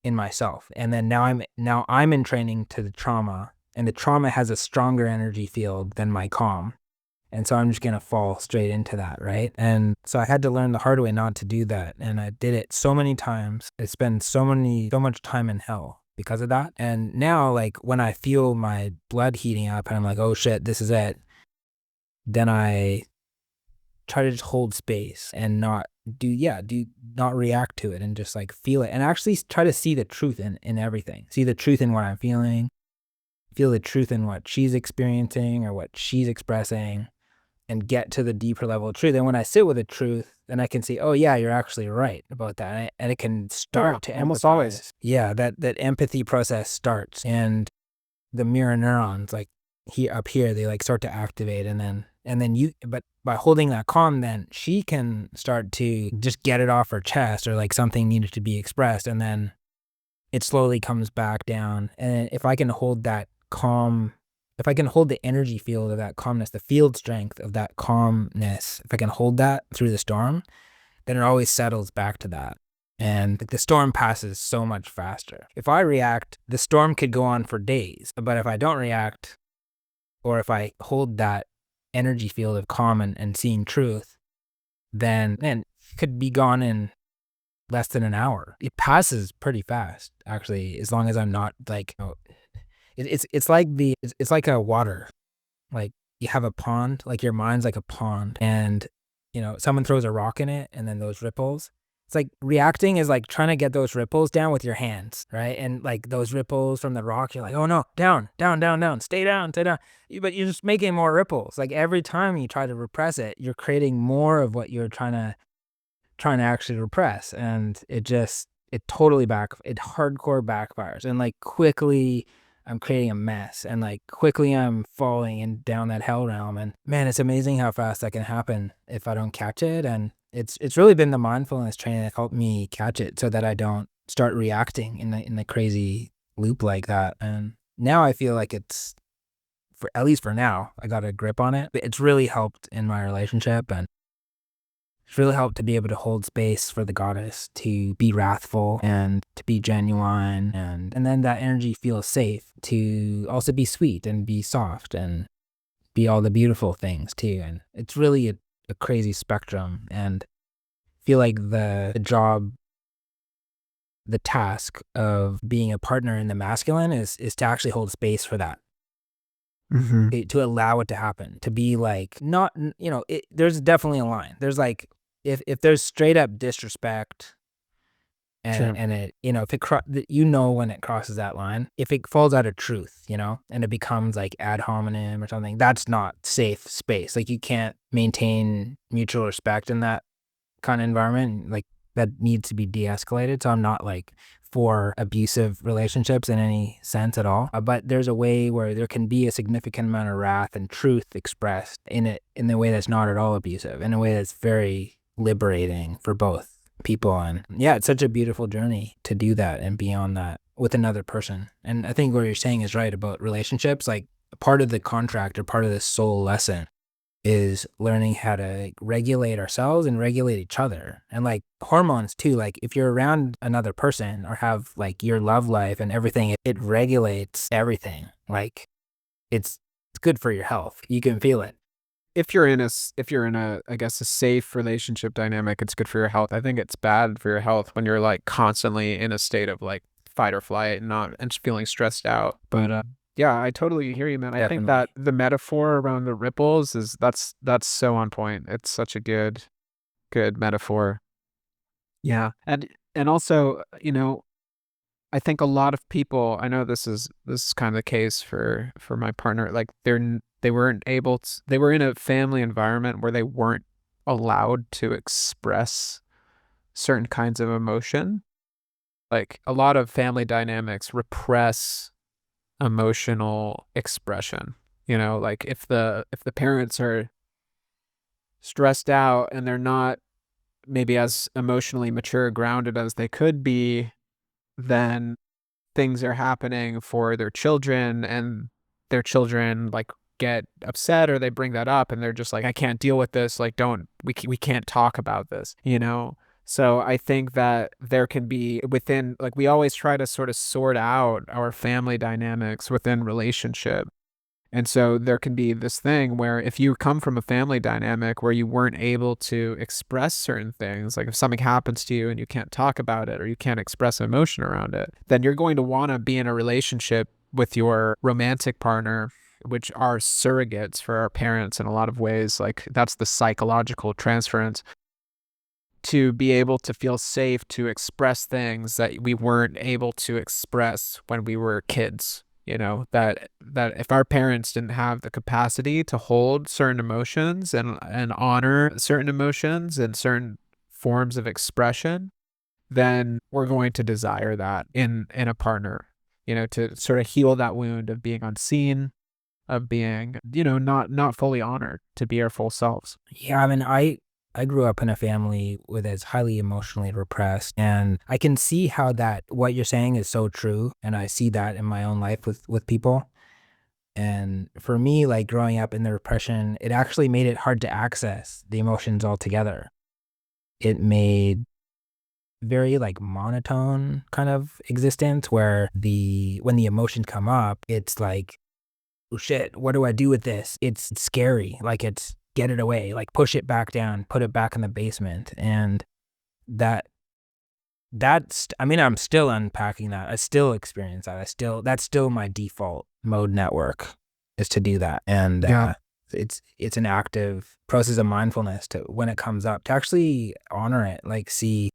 in myself. And then now I'm in training to the trauma, and the trauma has a stronger energy field than my calm. And so I'm just going to fall straight into that, right? And so I had to learn the hard way not to do that. And I did it so many times. I spent so much time in hell because of that. And now, like, when I feel my blood heating up and I'm like, oh shit, this is it, then I try to just hold space and not react to it and just like feel it and actually try to see the truth in everything. See the truth in what I'm feeling, feel the truth in what she's experiencing or what she's expressing, and get to the deeper level of truth. And when I sit with the truth, then I can see, oh yeah, you're actually right about that. And it can start to Almost empathize. always. Yeah, that empathy process starts, and the mirror neurons, like up here, they like start to activate, and then but by holding that calm, then she can start to just get it off her chest, or like something needed to be expressed, and then it slowly comes back down. And if I can hold that calm, if I can hold the energy field of that calmness, the field strength of that calmness, if I can hold that through the storm, then it always settles back to that. And the storm passes so much faster. If I react, the storm could go on for days. But if I don't react, or if I hold that energy field of calm and seeing truth, then it could be gone in less than an hour. It passes pretty fast, actually, as long as I'm not like, it's like a water. Like you have a pond, like your mind's like a pond, and someone throws a rock in it, and then those ripples. It's like reacting is like trying to get those ripples down with your hands, right? And like those ripples from the rock, you're like, oh no, down, down, down, down, stay down, stay down. But you're just making more ripples. Like every time you try to repress it, you're creating more of what you're trying to actually repress, and it hardcore backfires. And like quickly, I'm creating a mess, and like quickly I'm falling and down that hell realm. And man, it's amazing how fast that can happen if I don't catch it. And it's really been the mindfulness training that helped me catch it so that I don't start reacting in the crazy loop like that. And now I feel like it's, for at least for now, I got a grip on it. It's really helped in my relationship, and it's really helped to be able to hold space for the goddess to be wrathful and to be genuine, and then that energy feels safe to also be sweet and be soft and be all the beautiful things too. And it's really a crazy spectrum, and I feel like the task of being a partner in the masculine is to actually hold space for that. To allow it to happen, to be like, not, there's definitely a line. There's like, if there's straight up disrespect and it, if when it crosses that line, if it falls out of truth, and it becomes like ad hominem or something, that's not safe space. Like, you can't maintain mutual respect in that kind of environment. Like, that needs to be de-escalated. So I'm not like for abusive relationships in any sense at all. But there's a way where there can be a significant amount of wrath and truth expressed in a way that's not at all abusive, in a way that's very liberating for both people. And yeah, it's such a beautiful journey to do that and be on that with another person. And I think what you're saying is right about relationships. Like, part of the contract or part of the soul lesson is learning how to regulate ourselves and regulate each other. And like hormones too, like if you're around another person or have like your love life and everything, it regulates everything. Like, it's good for your health. You can feel it. If you're in a, I guess, a safe relationship dynamic, it's good for your health. I think it's bad for your health when you're like constantly in a state of like fight or flight and feeling stressed out. But yeah, I totally hear you, man. I think that the metaphor around the ripples that's so on point. It's such a good metaphor. Yeah. And also, I think a lot of people, I know this is kind of the case for my partner, like they weren't able to, they were in a family environment where they weren't allowed to express certain kinds of emotion. Like, a lot of family dynamics repress emotional expression. Like if the parents are stressed out and they're not maybe as emotionally mature, grounded as they could be, then things are happening for their children, and their children like get upset, or they bring that up and they're just like, I can't deal with this. Like, we can't talk about this, So I think that there can be within, like, we always try to sort of sort out our family dynamics within relationship. And so there can be this thing where if you come from a family dynamic where you weren't able to express certain things, like if something happens to you and you can't talk about it or you can't express emotion around it, then you're going to want to be in a relationship with your romantic partner, which are surrogates for our parents in a lot of ways. Like, that's the psychological transference, to be able to feel safe to express things that we weren't able to express when we were kids. That if our parents didn't have the capacity to hold certain emotions and honor certain emotions and certain forms of expression, then we're going to desire that in a partner, to sort of heal that wound of being unseen, of being, not fully honored to be our full selves. Yeah, I mean, I grew up in a family that's highly emotionally repressed, and I can see how what you're saying is so true, and I see that in my own life with people. And for me, like growing up in the repression, it actually made it hard to access the emotions altogether. It made very like monotone kind of existence where when the emotions come up, it's like, oh shit, what do I do with this? It's scary. Like, it's get it away, like push it back down, put it back in the basement. And I mean, I'm still unpacking that. I still experience that. That's still my default mode network, is to do that. And it's an active process of mindfulness to, when it comes up, to actually honor it, like see,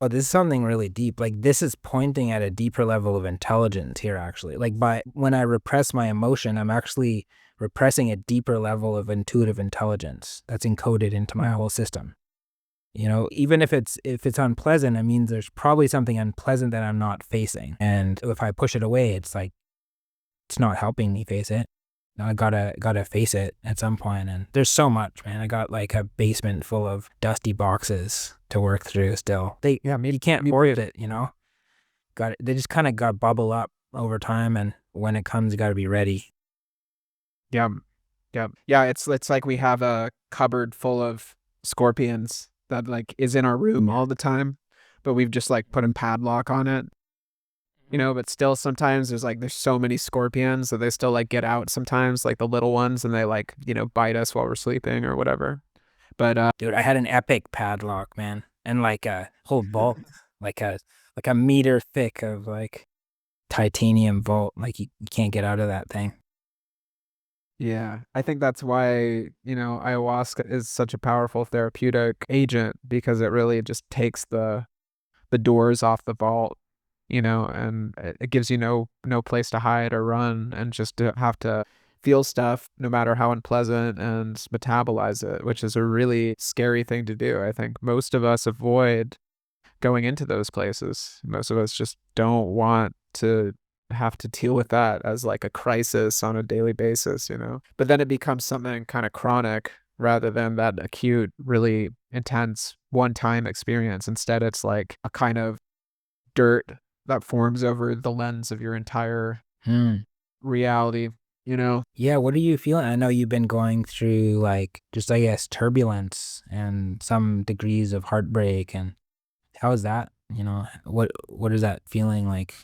oh, this is something really deep. Like, this is pointing at a deeper level of intelligence here, actually. Like, when I repress my emotion, I'm actually repressing a deeper level of intuitive intelligence that's encoded into my whole system. Even if it's unpleasant, it means there's probably something unpleasant that I'm not facing. And if I push it away, it's like it's not helping me face it. I gotta face it at some point. And there's so much, man. I got like a basement full of dusty boxes to work through still. You can't force it, you know? They just kind of got bubble up over time, and when it comes, you got to be ready. Yeah. Yeah. Yeah. It's like we have a cupboard full of scorpions that like is in our room all the time, but we've just like put a padlock on it, you know, but still sometimes there's so many scorpions that they still like get out sometimes, like the little ones, and they like, you know, bite us while we're sleeping or whatever. But Dude, I had an epic padlock, man, and like a whole vault, like a meter thick of like titanium vault. Like you can't get out of that thing. yeah, I think that's why, you know, ayahuasca is such a powerful therapeutic agent because it really just takes the doors off the vault, you know, and it gives you no place to hide or run and just to have to feel stuff no matter how unpleasant and metabolize it, which is a really scary thing to do. I think most of us avoid going into those places. Most of us just don't want to have to deal with that as like a crisis on a daily basis, you know? But then it becomes something kind of chronic rather than that acute, really intense one time experience. Instead, it's like a kind of dirt that forms over the lens of your entire Hmm. reality, you know? Yeah, what are you feeling? I know you've been going through like just I guess turbulence and some degrees of heartbreak, and how is that? You know, what is that feeling like?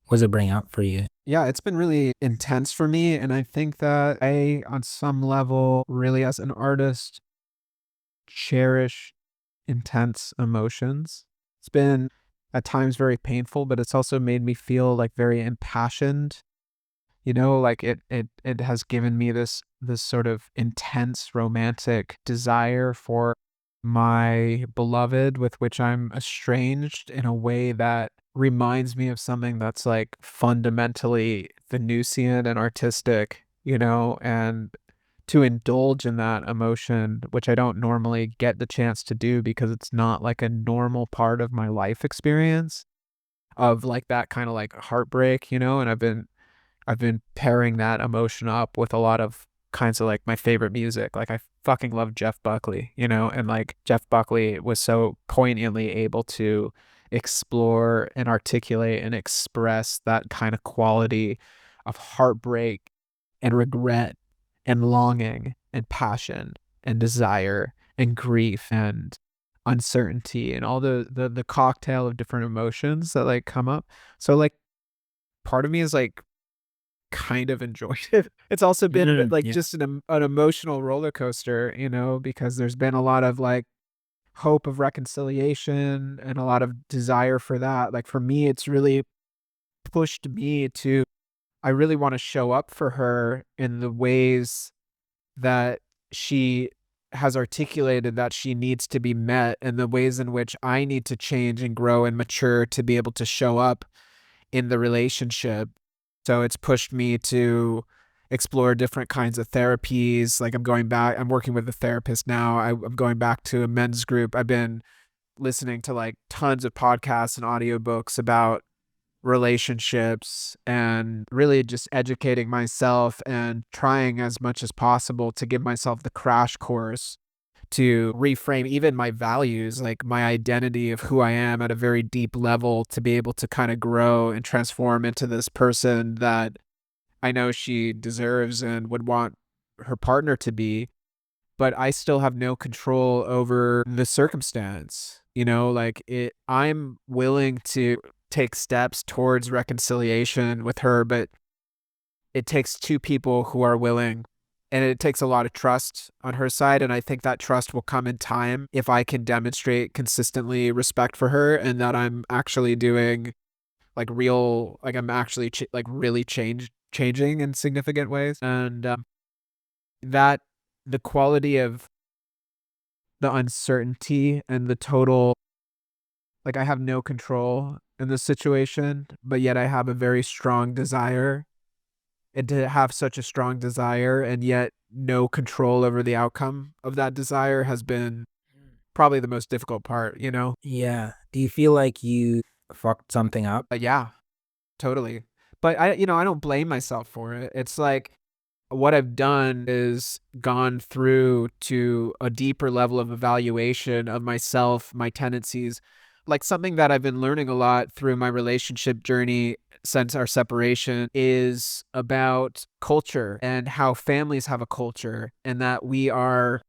What does it bring up for you? Yeah, it's been really intense for me. And I think that on some level, really as an artist, cherish intense emotions. It's been at times very painful, but it's also made me feel like very impassioned. You know, like it has given me this sort of intense romantic desire for my beloved with which I'm estranged in a way that reminds me of something that's like fundamentally Venusian and artistic, you know, and to indulge in that emotion, which I don't normally get the chance to do because it's not like a normal part of my life experience of like that kind of like heartbreak, you know, and I've been pairing that emotion up with a lot of kinds of like my favorite music. Like I fucking love Jeff Buckley, you know, and like Jeff Buckley was so poignantly able to explore and articulate and express that kind of quality of heartbreak and regret and longing and passion and desire and grief and uncertainty and all the cocktail of different emotions that like come up. So like part of me is like kind of enjoyed it. It's also been a bit like Yeah. just an emotional roller coaster, you know, because there's been a lot of like hope of reconciliation and a lot of desire for that. Like for me, it's really pushed me to, I really want to show up for her in the ways that she has articulated that she needs to be met and the ways in which I need to change and grow and mature to be able to show up in the relationship. So it's pushed me to explore different kinds of therapies. Like I'm working with a therapist now. I'm going back to a men's group. I've been listening to like tons of podcasts and audiobooks about relationships and really just educating myself and trying as much as possible to give myself the crash course to reframe even my values, like my identity of who I am at a very deep level to be able to kind of grow and transform into this person that I know she deserves and would want her partner to be. But I still have no control over the circumstance. You know, like I'm willing to take steps towards reconciliation with her, but it takes two people who are willing and it takes a lot of trust on her side. And I think that trust will come in time if I can demonstrate consistently respect for her and that I'm actually doing like real, like I'm actually like really changing in significant ways. And that the quality of the uncertainty and the total, like I have no control in this situation, but yet I have a very strong desire and to have such a strong desire and yet no control over the outcome of that desire has been probably the most difficult part, you know? Yeah. Do you feel like you fucked something up? Yeah, totally. But I don't blame myself for it. It's like what I've done is gone through to a deeper level of evaluation of myself, my tendencies. Like something that I've been learning a lot through my relationship journey since our separation is about culture and how families have a culture, and that we are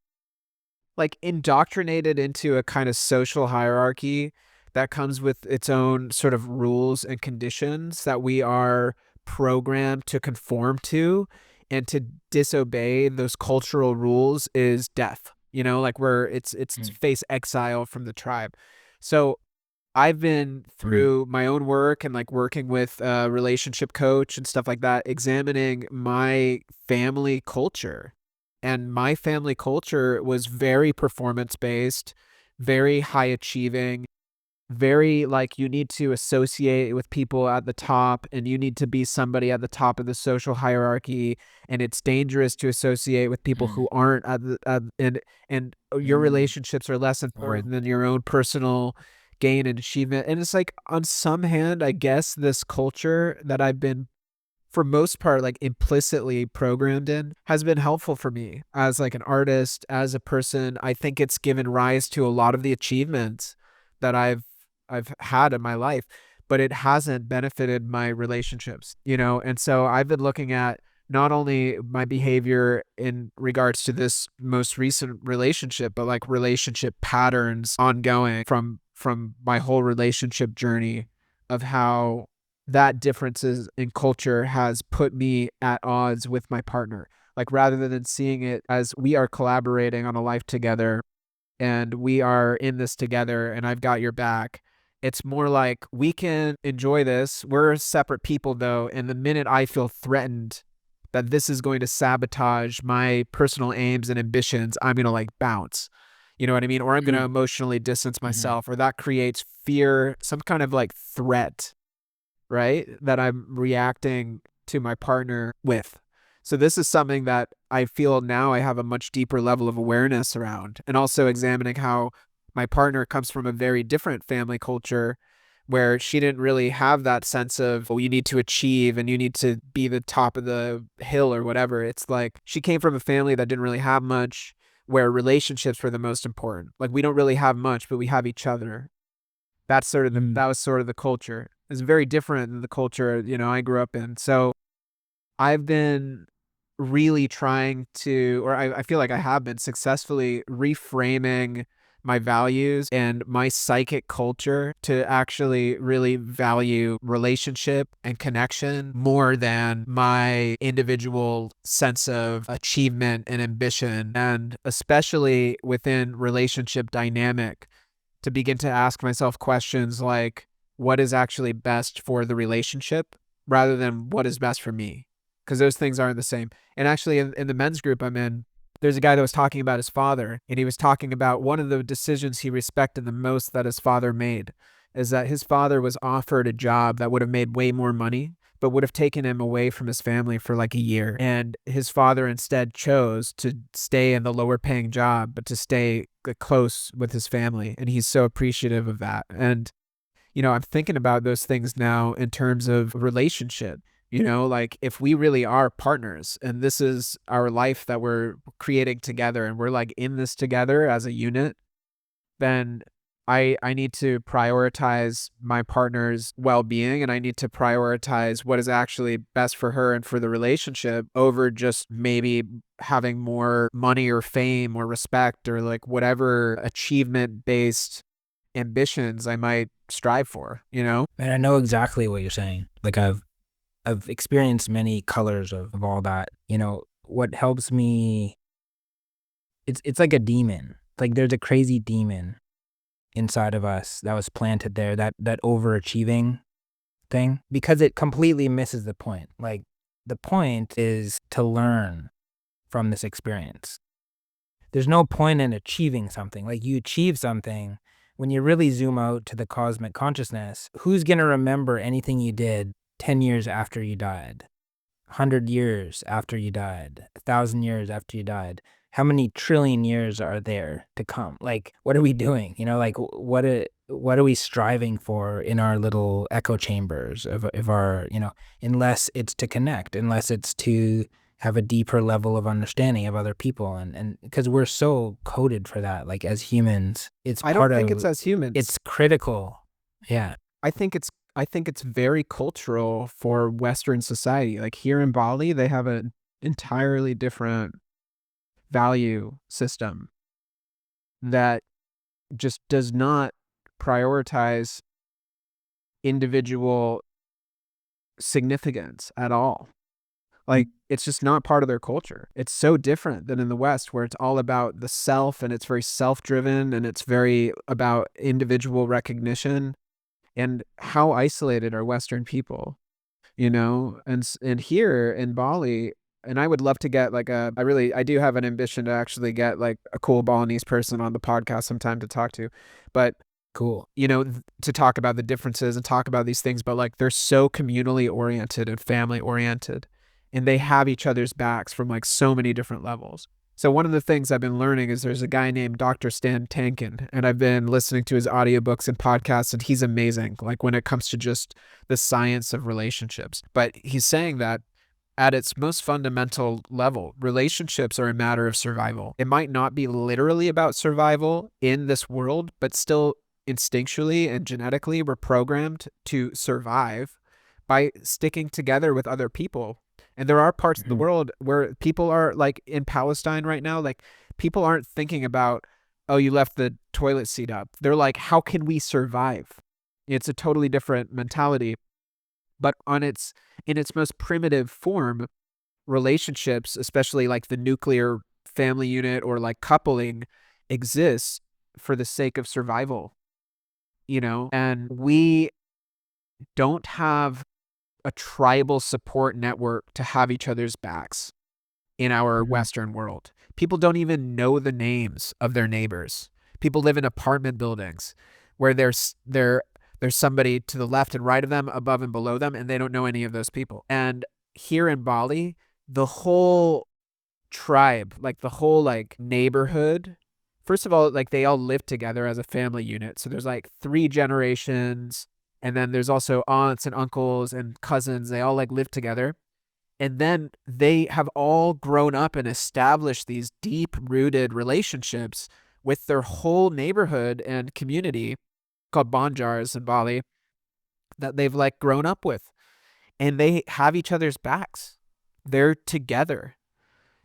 like indoctrinated into a kind of social hierarchy that comes with its own sort of rules and conditions that we are programmed to conform to, and to disobey those cultural rules is death. Like it's to Mm. face exile from the tribe. So I've been Mm. through my own work and like working with a relationship coach and stuff like that, examining my family culture. And my family culture was very performance based, very high achieving, very like you need to associate with people at the top and you need to be somebody at the top of the social hierarchy, and it's dangerous to associate with people Mm. who aren't and your Mm. relationships are less Or important than your own personal gain and achievement. And it's like on some hand, I guess this culture that I've been for most part like implicitly programmed in has been helpful for me as like an artist, as a person. I think it's given rise to a lot of the achievements that I've had in my life, but it hasn't benefited my relationships, And so I've been looking at not only my behavior in regards to this most recent relationship, but like relationship patterns ongoing from my whole relationship journey, of how that differences in culture has put me at odds with my partner. Like rather than seeing it as we are collaborating on a life together and we are in this together and I've got your back, it's more like we can enjoy this. We're separate people though. And the minute I feel threatened that this is going to sabotage my personal aims and ambitions, I'm going to like bounce. You know what I mean? Or I'm going to mm. emotionally distance Mhm. myself, or that creates fear, some kind of like threat, right? That I'm reacting to my partner with. So this is something that I feel now I have a much deeper level of awareness around, and also examining how my partner comes from a very different family culture where she didn't really have that sense of, well, you need to achieve and you need to be the top of the hill or whatever. It's like she came from a family that didn't really have much, where relationships were the most important. Like we don't really have much, but we have each other. Mm. That was sort of the culture. It's very different than the culture, I grew up in. So I've been really trying to, or I feel like I have been successfully reframing my values and my psychic culture to actually really value relationship and connection more than my individual sense of achievement and ambition. And especially within relationship dynamic, to begin to ask myself questions like, what is actually best for the relationship rather than what is best for me? Because those things aren't the same. And actually, in the men's group I'm in, there's a guy that was talking about his father, and he was talking about one of the decisions he respected the most that his father made is that his father was offered a job that would have made way more money, but would have taken him away from his family for like a year. And his father instead chose to stay in the lower paying job, but to stay close with his family. And he's so appreciative of that. And, I'm thinking about those things now in terms of relationship. Like if we really are partners and this is our life that we're creating together and we're like in this together as a unit, then I need to prioritize my partner's well-being, and I need to prioritize what is actually best for her and for the relationship over just maybe having more money or fame or respect or like whatever achievement-based ambitions I might strive for? And I know exactly what you're saying. Like I've experienced many colors of all that. What helps me, it's like a demon. Like there's a crazy demon inside of us that was planted there, that overachieving thing, because it completely misses the point. Like the point is to learn from this experience. There's no point in achieving something. Like you achieve something when you really zoom out to the cosmic consciousness. Who's going to remember anything you did 10 years after you died? 100 years after you died, 1,000 years after you died? how many trillion years are there to come? Like, what are we doing? Like what are we striving for in our little echo chambers of our, unless it's to connect, unless it's to have a deeper level of understanding of other people, and because we're so coded for that, like as humans, it's I don't part think of, it's as humans. it's critical. Yeah. I think it's very cultural for Western society. Like here in Bali, they have an entirely different value system that just does not prioritize individual significance at all. Like it's just not part of their culture. It's so different than in the West, where it's all about the self and it's very self-driven and it's very about individual recognition. And how isolated are Western people, and here in Bali, and I would love to get like I do have an ambition to actually get like a cool Balinese person on the podcast sometime to talk to, but Cool. to talk about the differences and talk about these things, but like they're so communally oriented and family oriented, and they have each other's backs from like so many different levels. So one of the things I've been learning is there's a guy named Dr. Stan Tankin, and I've been listening to his audiobooks and podcasts, and he's amazing, like when it comes to just the science of relationships. But he's saying that at its most fundamental level, relationships are a matter of survival. It might not be literally about survival in this world, but still instinctually and genetically we're programmed to survive by sticking together with other people. And there are parts of the world where people are like in Palestine right now, like people aren't thinking about, oh, you left the toilet seat up. They're like, how can we survive? It's a totally different mentality. But in its most primitive form, relationships, especially like the nuclear family unit or like coupling, exists for the sake of survival, and we don't have a tribal support network to have each other's backs in our Western world. People don't even know the names of their neighbors. People live in apartment buildings where there's somebody to the left and right of them, above and below them, and they don't know any of those people. And here in Bali, the whole tribe, like the whole like neighborhood, first of all, like they all live together as a family unit. So there's like 3 generations, and then there's also aunts and uncles and cousins. They all like live together. And then they have all grown up and established these deep rooted relationships with their whole neighborhood and community called Banjars in Bali that they've like grown up with. And they have each other's backs. They're together,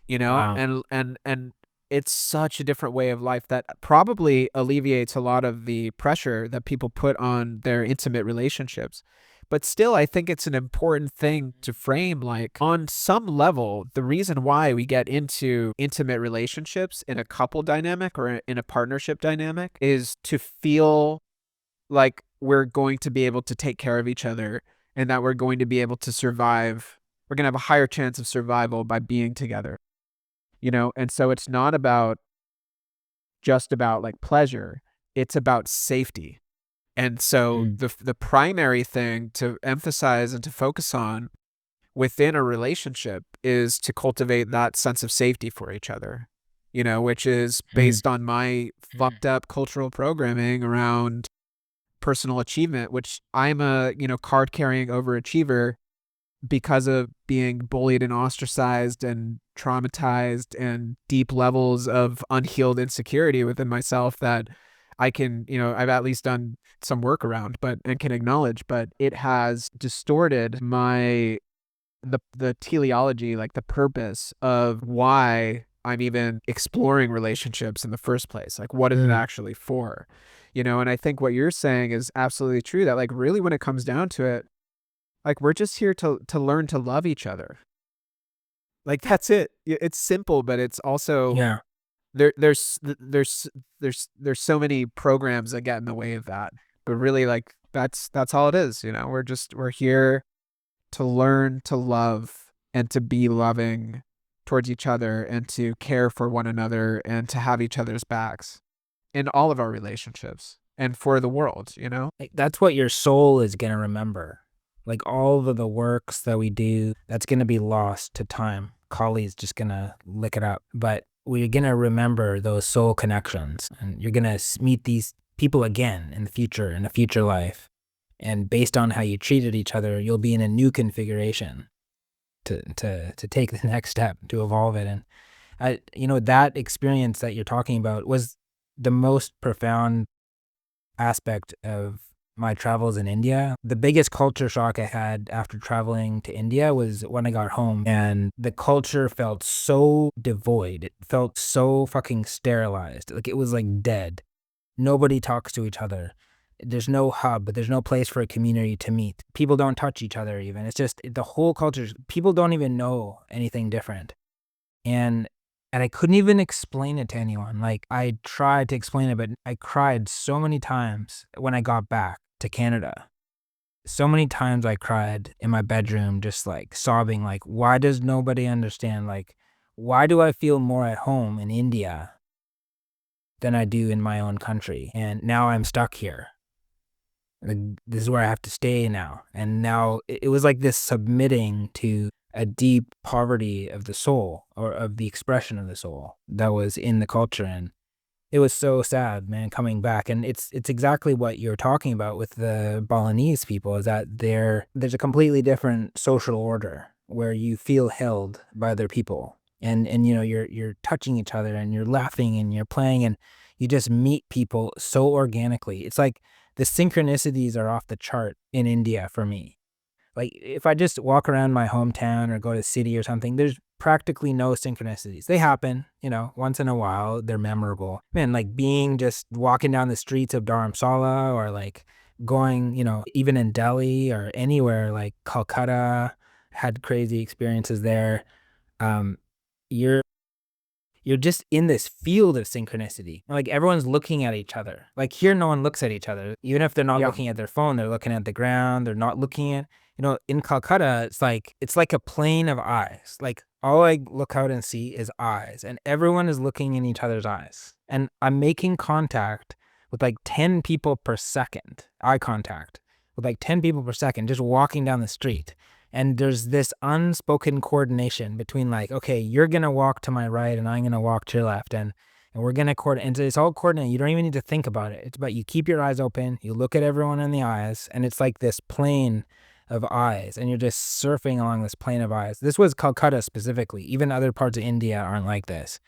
Wow. and it's such a different way of life that probably alleviates a lot of the pressure that people put on their intimate relationships. But still, I think it's an important thing to frame, like on some level, the reason why we get into intimate relationships in a couple dynamic or in a partnership dynamic is to feel like we're going to be able to take care of each other and that we're going to be able to survive. We're going to have a higher chance of survival by being together, and so it's not just about like pleasure, it's about safety. And so the primary thing to emphasize and to focus on within a relationship is to cultivate that sense of safety for each other, which is based on my fucked up cultural programming around personal achievement, which I'm a, card carrying overachiever because of being bullied and ostracized and traumatized and deep levels of unhealed insecurity within myself that I can, I've at least done some work around, and can acknowledge, but it has distorted the teleology, like the purpose of why I'm even exploring relationships in the first place. Like, what is it actually for? And I think what you're saying is absolutely true, that like really when it comes down to it, like we're just here to learn to love each other. Like that's it. It's simple, but it's also Yeah. there's so many programs that get in the way of that. But really, like that's all it is. We're here to learn to love and to be loving towards each other and to care for one another and to have each other's backs in all of our relationships and for the world. Like, that's what your soul is going to remember. Like all of the works that we do, that's going to be lost to time. Kali's just going to lick it up. But we're going to remember those soul connections, and you're going to meet these people again in a future life. And based on how you treated each other, you'll be in a new configuration to take the next step, to evolve it. And that experience that you're talking about was the most profound aspect of my travels in India. The biggest culture shock I had after traveling to India was when I got home, and the culture felt so devoid. It felt so fucking sterilized. Like it was like dead. Nobody talks to each other. There's no hub, there's no place for a community to meet. People don't touch each other even. It's just the whole culture, people don't even know anything different. And I couldn't even explain it to anyone. Like I tried to explain it, but I cried so many times when I got back to Canada. So many times I cried in my bedroom, just like sobbing, like, why does nobody understand? Like, why do I feel more at home in India than I do in my own country? And now I'm stuck here. Like, this is where I have to stay now. And now it was like this submitting to a deep poverty of the soul, or of the expression of the soul that was in the culture. And it was so sad, man, coming back. And it's exactly what you're talking about with the Balinese people, is that there's a completely different social order where you feel held by other people. And you're touching each other, and you're laughing, and you're playing, and you just meet people so organically. It's like the synchronicities are off the chart in India for me. Like if I just walk around my hometown or go to a city or something, there's practically no synchronicities. They happen, once in a while. They're memorable. Man, like just walking down the streets of Dharamsala, or like going, even in Delhi or anywhere like Calcutta, had crazy experiences there. You're you're just in this field of synchronicity. Like everyone's looking at each other. Like here, no one looks at each other. Even if they're not looking at their phone, they're looking at the ground. They're not looking at, in Calcutta, it's like a plane of eyes. Like all I look out and see is eyes, and everyone is looking in each other's eyes. And I'm making contact with like 10 people per second, eye contact with like 10 people per second, just walking down the street. And there's this unspoken coordination between like, okay, you're going to walk to my right and I'm going to walk to your left. And we're going to coordinate. And it's all coordinated. You don't even need to think about it. It's about you keep your eyes open. You look at everyone in the eyes. And it's like this plane of eyes. And you're just surfing along this plane of eyes. This was Calcutta specifically. Even other parts of India aren't like this.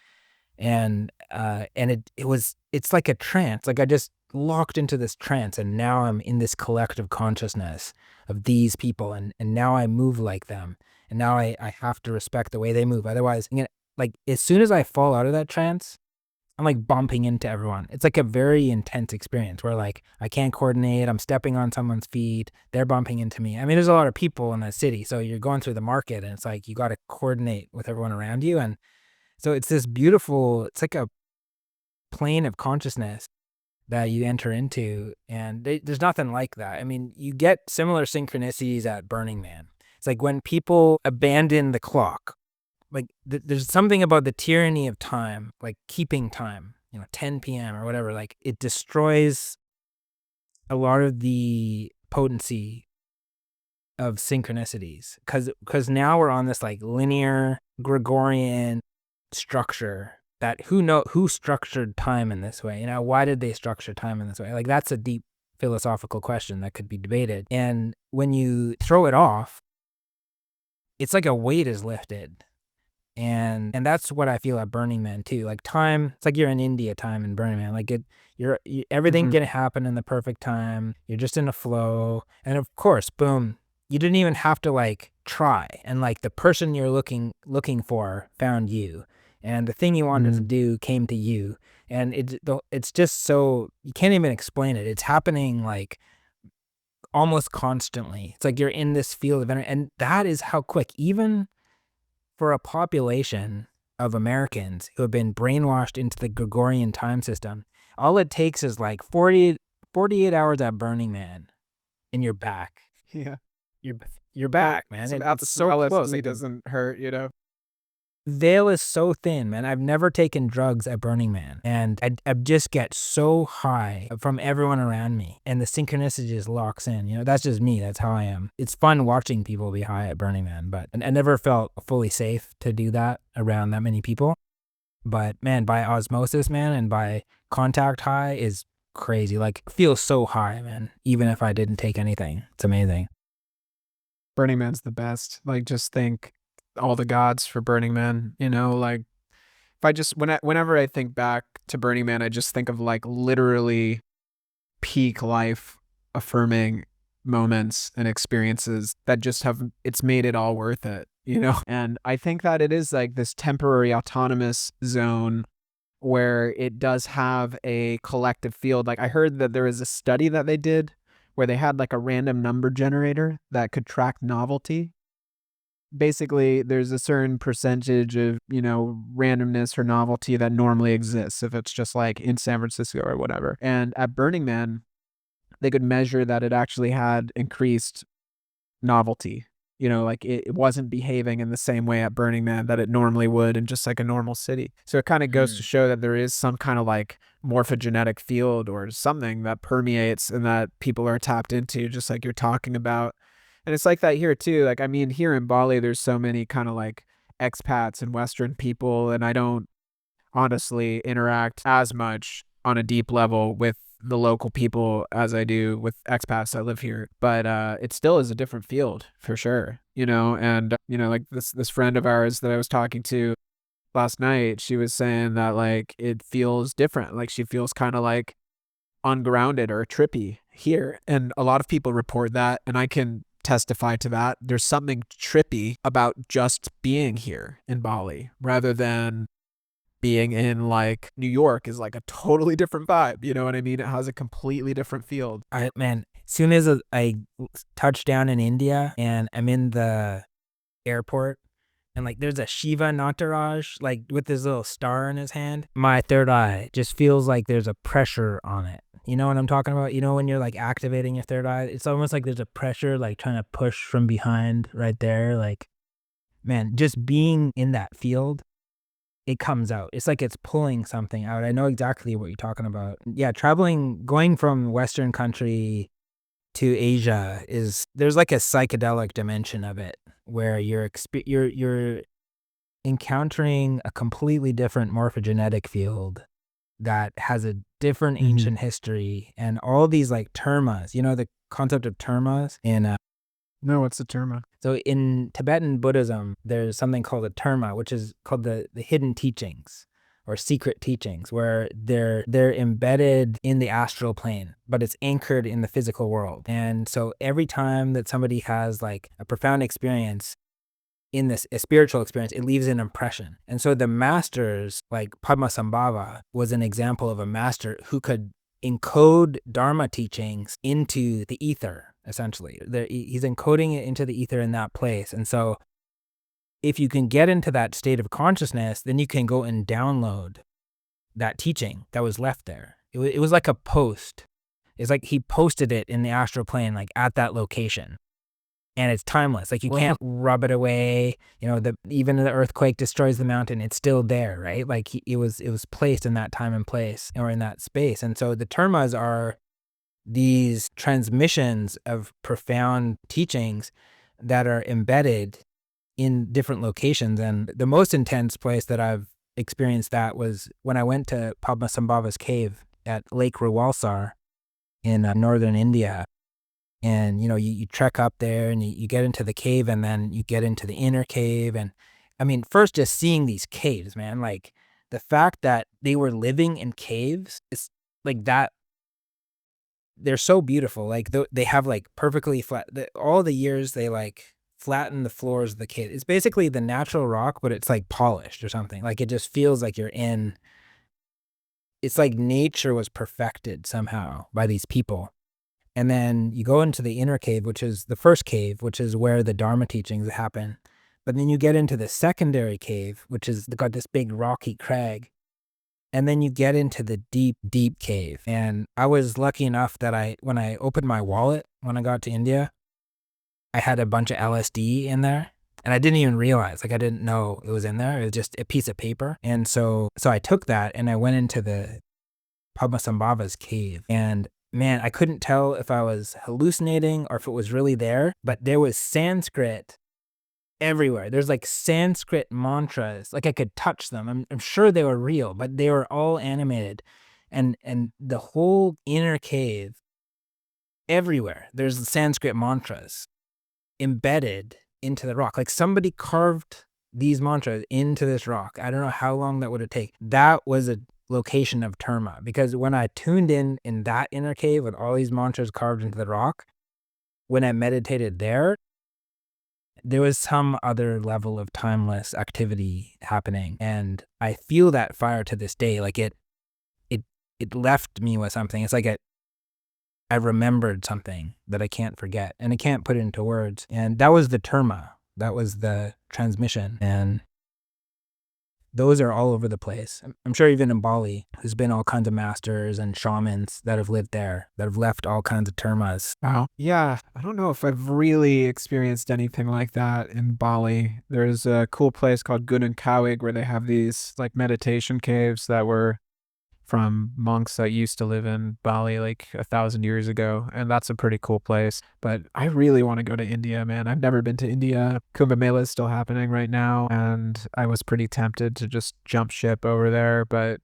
And it's like a trance. Like I just locked into this trance, and now I'm in this collective consciousness of these people, and now I move like them, and now I have to respect the way they move. Otherwise, like as soon as I fall out of that trance, I'm like bumping into everyone. It's like a very intense experience where like I can't coordinate. I'm stepping on someone's feet. They're bumping into me. I mean, there's a lot of people in the city, so you're going through the market, and it's like you got to coordinate with everyone around you. And so it's this beautiful, it's like a plane of consciousness that you enter into, and there's nothing like that. I mean, you get similar synchronicities at Burning Man. It's like when people abandon the clock, like there's something about the tyranny of time, like keeping time, 10 p.m. or whatever, like it destroys a lot of the potency of synchronicities, because now we're on this like linear Gregorian structure that who structured time in this way? Why did they structure time in this way? Like that's a deep philosophical question that could be debated. And when you throw it off, it's like a weight is lifted. And that's what I feel at Burning Man too. Like time, it's like you're in India time in Burning Man. Like everything's gonna happen in the perfect time. You're just in a flow. And of course, boom, you didn't even have to like try. And like the person you're looking for found you. And the thing you wanted to do came to you. And it's just so, you can't even explain it. It's happening like almost constantly. It's like you're in this field of energy. And that is how quick, even for a population of Americans who have been brainwashed into the Gregorian time system, all it takes is like 48 hours at Burning Man and you're back. Yeah. You're back, man. It's so close. It doesn't hurt, Veil is so thin, man. I've never taken drugs at Burning Man, and I just get so high from everyone around me, and the synchronicity just locks in. That's just me. That's how I am. It's fun watching people be high at Burning Man, but I never felt fully safe to do that around that many people. But man, by osmosis, man, and by contact high is crazy. Like feels so high, man. Even if I didn't take anything, it's amazing. Burning Man's the best. Like, just think all the gods for Burning Man, you know, like if I just whenever I think back to Burning Man, I just think of like literally peak life affirming moments and experiences that just have it's made it all worth it, you know? And I think that it is like this temporary autonomous zone where it does have a collective field. Like I heard that there is a study that they did where they had like a random number generator that could track novelty. Basically, there's a certain percentage of, you know, randomness or novelty that normally exists if it's just like in San Francisco or whatever. And at Burning Man, they could measure that it actually had increased novelty. You know, like it wasn't behaving in the same way at Burning Man that it normally would in just like a normal city. So it kind of goes to show that there is some kind of like morphogenetic field or something that permeates and that people are tapped into, just like you're talking about. And it's like that here too. Like, I mean, here in Bali, there's so many kind of like expats and Western people, and I don't honestly interact as much on a deep level with the local people as I do with expats that live here. But it still is a different field for sure, you know. And you know, like this friend of ours that I was talking to last night, she was saying that like it feels different. Like she feels kind of like ungrounded or trippy here, and a lot of people report that, and I can testify to that. There's something trippy about just being here in Bali rather than being in like New York is like a totally different vibe. You know what I mean? It has a completely different field. Man, as soon as I touch down in India and I'm in the airport and like there's a Shiva Nataraj like with this little star in his hand, my third eye just feels like there's a pressure on it. You know what I'm talking about? You know when you're like activating your third eye, it's almost like there's a pressure like trying to push from behind right there. Like, man, just being in that field, it comes out. It's like it's pulling something out. I know exactly what you're talking about. Yeah, traveling, going from Western country to Asia there's like a psychedelic dimension of it where you're encountering a completely different morphogenetic field that has a different ancient history and all these like termas. You know the concept of termas in No, what's the term? so in Tibetan Buddhism, there's something called a terma, which is called the hidden teachings or secret teachings, where they're embedded in the astral plane, but it's anchored in the physical world. And so every time that somebody has like a profound experience in this a spiritual experience, it leaves an impression. And so the masters, like Padmasambhava, was an example of a master who could encode Dharma teachings into the ether, essentially. He's encoding it into the ether in that place. And so if you can get into that state of consciousness, then you can go and download that teaching that was left there. It was like a post. It's like he posted it in the astral plane, like at that location. And it's timeless. Like you can't rub it away. You know, even the earthquake destroys the mountain. It's still there, right? Like it was placed in that time and place or in that space. And so the termas are these transmissions of profound teachings that are embedded in different locations. And the most intense place that I've experienced that was when I went to Padmasambhava's cave at Lake Rawalsar in northern India. And, you know, you trek up there and you get into the cave and then you get into the inner cave. And I mean, first just seeing these caves, man, like the fact that they were living in caves, it's like that. They're so beautiful. Like they have like perfectly flat, all the years they like flatten the floors of the cave. It's basically the natural rock, but it's like polished or something. Like it just feels like it's like nature was perfected somehow by these people. And then you go into the inner cave, which is the first cave, which is where the Dharma teachings happen. But then you get into the secondary cave, which is got this big rocky crag. And then you get into the deep, deep cave. And I was lucky enough that when I opened my wallet, when I got to India, I had a bunch of LSD in there. And I didn't even realize, like I didn't know it was in there. It was just a piece of paper. And so I took that and I went into the Padmasambhava's cave. And man, I couldn't tell if I was hallucinating or if it was really there, but there was Sanskrit everywhere. There's like Sanskrit mantras. Like I could touch them. I'm sure they were real, but they were all animated. And the whole inner cave, everywhere, there's Sanskrit mantras embedded into the rock. Like somebody carved these mantras into this rock. I don't know how long that would have taken. That was a location of Terma, because when I tuned in that inner cave with all these mantras carved into the rock, when I meditated there was some other level of timeless activity happening. And I feel that fire to this day. Like it left me with something. It's like I remembered something that I can't forget, and I can't put it into words. And that was the terma. That was the transmission. And those are all over the place. I'm sure even in Bali, there's been all kinds of masters and shamans that have lived there, that have left all kinds of termas. Wow. Yeah, I don't know if I've really experienced anything like that in Bali. There's a cool place called Gunung Kawig where they have these like meditation caves that were from monks that used to live in Bali like 1,000 years ago. And that's a pretty cool place. But I really want to go to India, man. I've never been to India. Kumbh Mela is still happening right now. And I was pretty tempted to just jump ship over there. But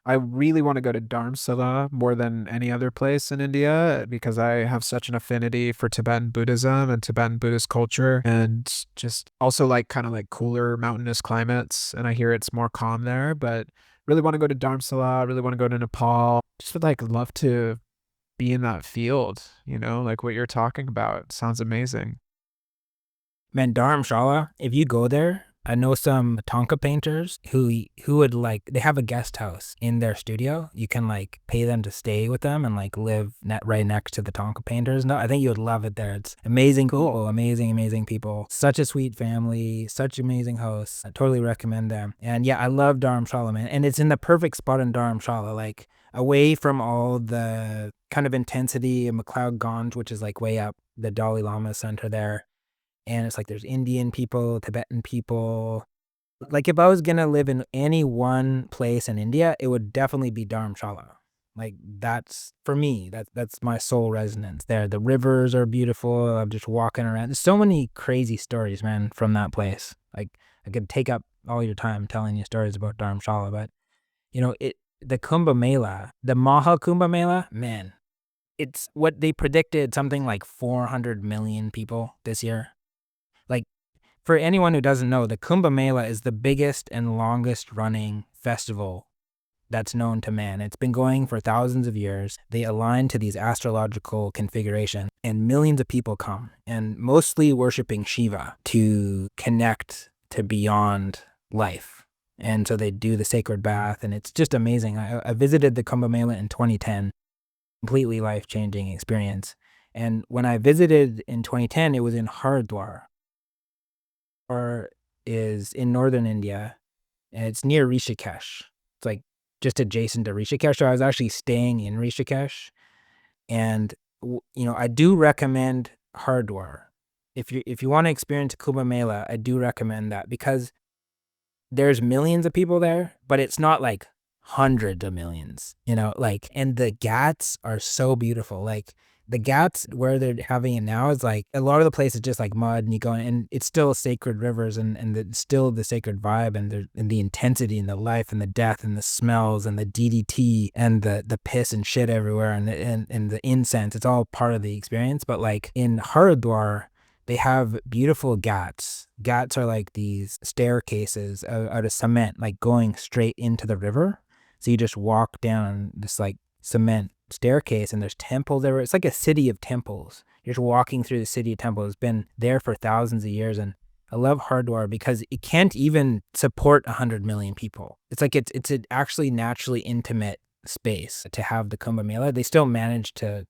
I really want to go to Dharamsala more than any other place in India because I have such an affinity for Tibetan Buddhism and Tibetan Buddhist culture, and just also like kind of like cooler mountainous climates. And I hear it's more calm there, but really want to go to Dharamsala, really want to go to Nepal. Just would like love to be in that field, like what you're talking about. Sounds amazing. Man, Dharamshala, if you go there, I know some Tonka painters who would like, they have a guest house in their studio. You can like pay them to stay with them and like live right next to the Tonka painters. No, I think you would love it there. It's amazing, cool, amazing people. Such a sweet family, such amazing hosts. I totally recommend them. And yeah, I love Dharamshala, man. And it's in the perfect spot in Dharamshala, like away from all the kind of intensity of McLeod Ganj, which is like way up the Dalai Lama center there. And it's like there's Indian people, Tibetan people. Like if I was going to live in any one place in India, it would definitely be Dharamshala. Like that's, for me, that's my soul resonance there. The rivers are beautiful. I'm just walking around. There's so many crazy stories, man, from that place. Like I could take up all your time telling you stories about Dharamshala, but the Kumbh Mela, the Maha Kumbh Mela, man, it's what they predicted, something like 400 million people this year. Like, for anyone who doesn't know, the Kumbh Mela is the biggest and longest running festival that's known to man. It's been going for thousands of years. They align to these astrological configurations, and millions of people come, and mostly worshiping Shiva to connect to beyond life. And so they do the sacred bath, and it's just amazing. I visited the Kumbh Mela in 2010, completely life-changing experience. And when I visited in 2010, it was in Haridwar, is in northern India, and it's near Rishikesh. It's like just adjacent to Rishikesh. So I was actually staying in Rishikesh, and I do recommend Haridwar. If you want to experience Kumbh Mela, I do recommend that because there's millions of people there, but it's not like hundreds of millions, and the Ghats are so beautiful. Like the Ghats where they're having it now is like a lot of the place is just like mud, and you go in, and it's still sacred rivers, and it's still the sacred vibe, and the intensity and the life and the death and the smells and the DDT and the piss and shit everywhere, and the incense. It's all part of the experience. But like in Haridwar, they have beautiful ghats. Ghats are like these staircases out of cement, like going straight into the river. So you just walk down this like cement staircase, and there's temples everywhere. It's like a city of temples. You're just walking through the city of temples. It's been there for thousands of years. And I love Haridwar because it can't even support 100 million people. It's like it's an actually naturally intimate space to have the Kumbh Mela. They still manage to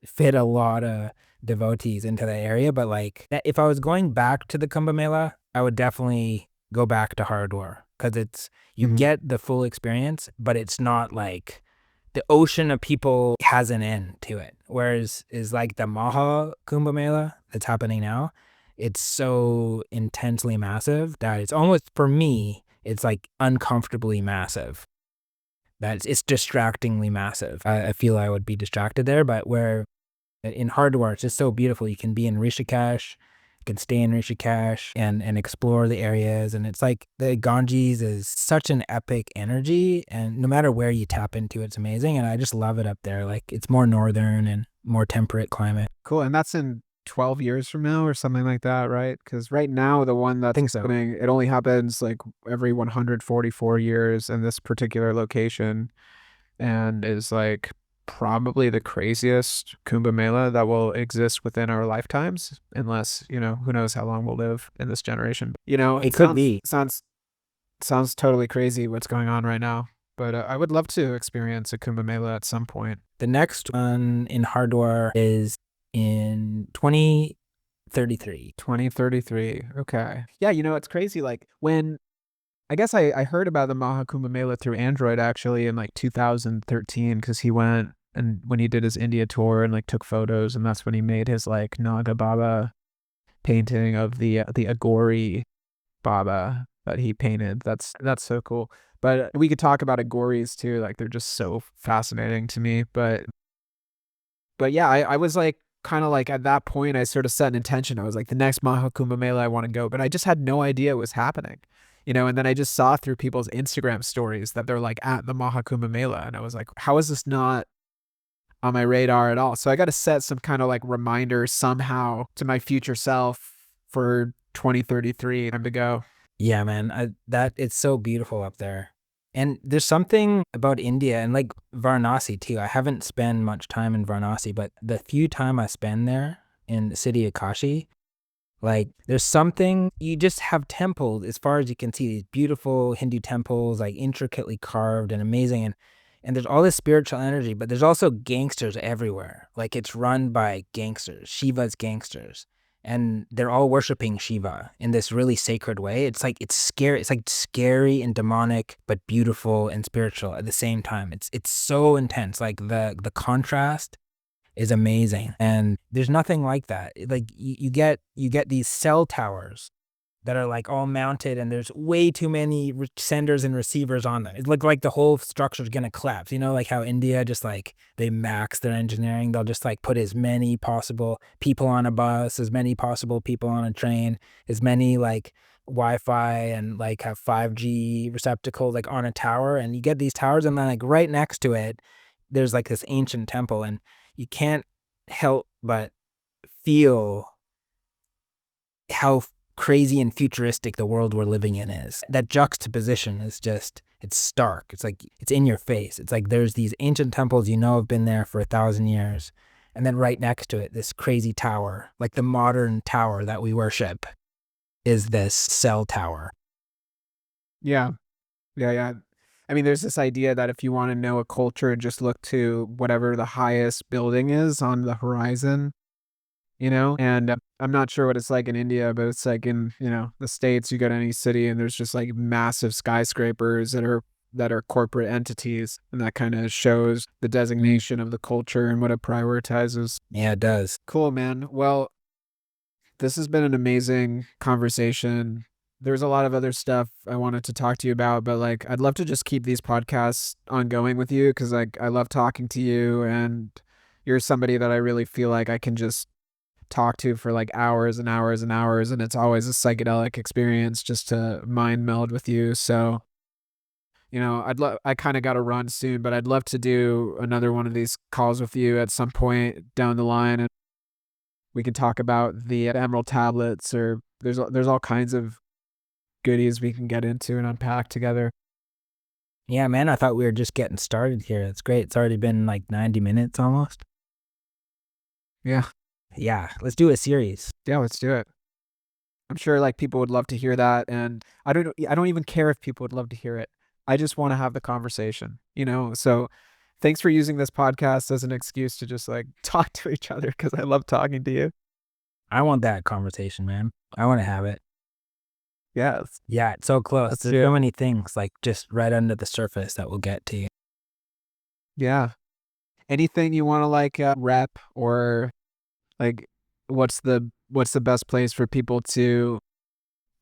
fit a lot of devotees into that area, but like if I was going back to the Kumbh Mela, I would definitely go back to Haridwar because you get the full experience, but it's not like the ocean of people has an end to it. Whereas is like the Maha Kumbh Mela that's happening now, it's so intensely massive that it's almost, for me, it's like uncomfortably massive. That it's distractingly massive. I feel I would be distracted there, but where in Haridwar, it's just so beautiful. You can be in Rishikesh, can stay in Rishikesh and explore the areas. And it's like the Ganges is such an epic energy, and no matter where you tap into, it's amazing. And I just love it up there. Like it's more northern and more temperate climate. Cool. And that's in 12 years from now or something like that, right? Because right now, the one I that's think so. happening, it only happens like every 144 years in this particular location, and is like probably the craziest Kumbh Mela that will exist within our lifetimes, unless, who knows how long we'll live in this generation. It It could sounds be. sounds totally crazy what's going on right now, but I would love to experience a Kumbh Mela at some point. The next one in Hardwar is in 2033. 2033. Okay. Yeah, it's crazy. Like when I guess I heard about the Maha Kumbh Mela through Android actually in like 2013, because he went and when he did his India tour and like took photos, and that's when he made his like Naga Baba painting of the Agori Baba that he painted. That's so cool. But we could talk about Agoris too. Like they're just so fascinating to me. But yeah, I was like kind of like at that point I sort of set an intention. I was like the next Maha Kumbh Mela I want to go, but I just had no idea it was happening. And then I just saw through people's Instagram stories that they're like at the Maha Kumbh Mela, and I was like, how is this not on my radar at all? So I got to set some kind of like reminder somehow to my future self for 2033 time to go. Yeah, man, that it's so beautiful up there. And there's something about India and like Varanasi too. I haven't spent much time in Varanasi, but the few time I spend there in the city of Kashi, like there's something, you just have temples as far as you can see, these beautiful Hindu temples, like intricately carved and amazing. And there's all this spiritual energy, but there's also gangsters everywhere. Like it's run by gangsters, Shiva's gangsters. And they're all worshiping Shiva in this really sacred way. It's like it's scary. It's like scary and demonic, but beautiful and spiritual at the same time. It's so intense. Like the contrast is amazing, and there's nothing like that. Like you get these cell towers that are like all mounted, and there's way too many senders and receivers on them. It looked like the whole structure is gonna collapse. Like how India just like they max their engineering. They'll just like put as many possible people on a bus, as many possible people on a train, as many like Wi-Fi and like have 5G receptacles like on a tower. And you get these towers, and then like right next to it, there's like this ancient temple, and you can't help but feel how crazy and futuristic the world we're living in is. That juxtaposition is just, it's stark. It's like, it's in your face. It's like there's these ancient temples have been there for 1,000 years. And then right next to it, this crazy tower, like the modern tower that we worship, is this cell tower. Yeah. Yeah. Yeah. I mean, there's this idea that if you want to know a culture, just look to whatever the highest building is on the horizon, and I'm not sure what it's like in India, but it's like in, the States, you go to any city and there's just like massive skyscrapers that are corporate entities. And that kind of shows the designation of the culture and what it prioritizes. Yeah, it does. Cool, man. Well, this has been an amazing conversation. There's a lot of other stuff I wanted to talk to you about, but like I'd love to just keep these podcasts ongoing with you, because like I love talking to you, and you're somebody that I really feel like I can just talk to for like hours and hours and hours, and it's always a psychedelic experience just to mind meld with you. So, I kind of got to run soon, but I'd love to do another one of these calls with you at some point down the line, and we can talk about the emerald tablets, or there's all kinds of goodies we can get into and unpack together. Yeah, man, I thought we were just getting started here. It's great. It's already been like 90 minutes almost. Yeah. Yeah, let's do a series. Yeah, let's do it. I'm sure like people would love to hear that, and I don't even care if people would love to hear it. I just want to have the conversation, So thanks for using this podcast as an excuse to just like talk to each other, because I love talking to you. I want that conversation, man. I want to have it. Yes. Yeah, it's so close. There's so many things like just right under the surface that we'll get to. Yeah. Anything you want to like rep, or like what's the best place for people to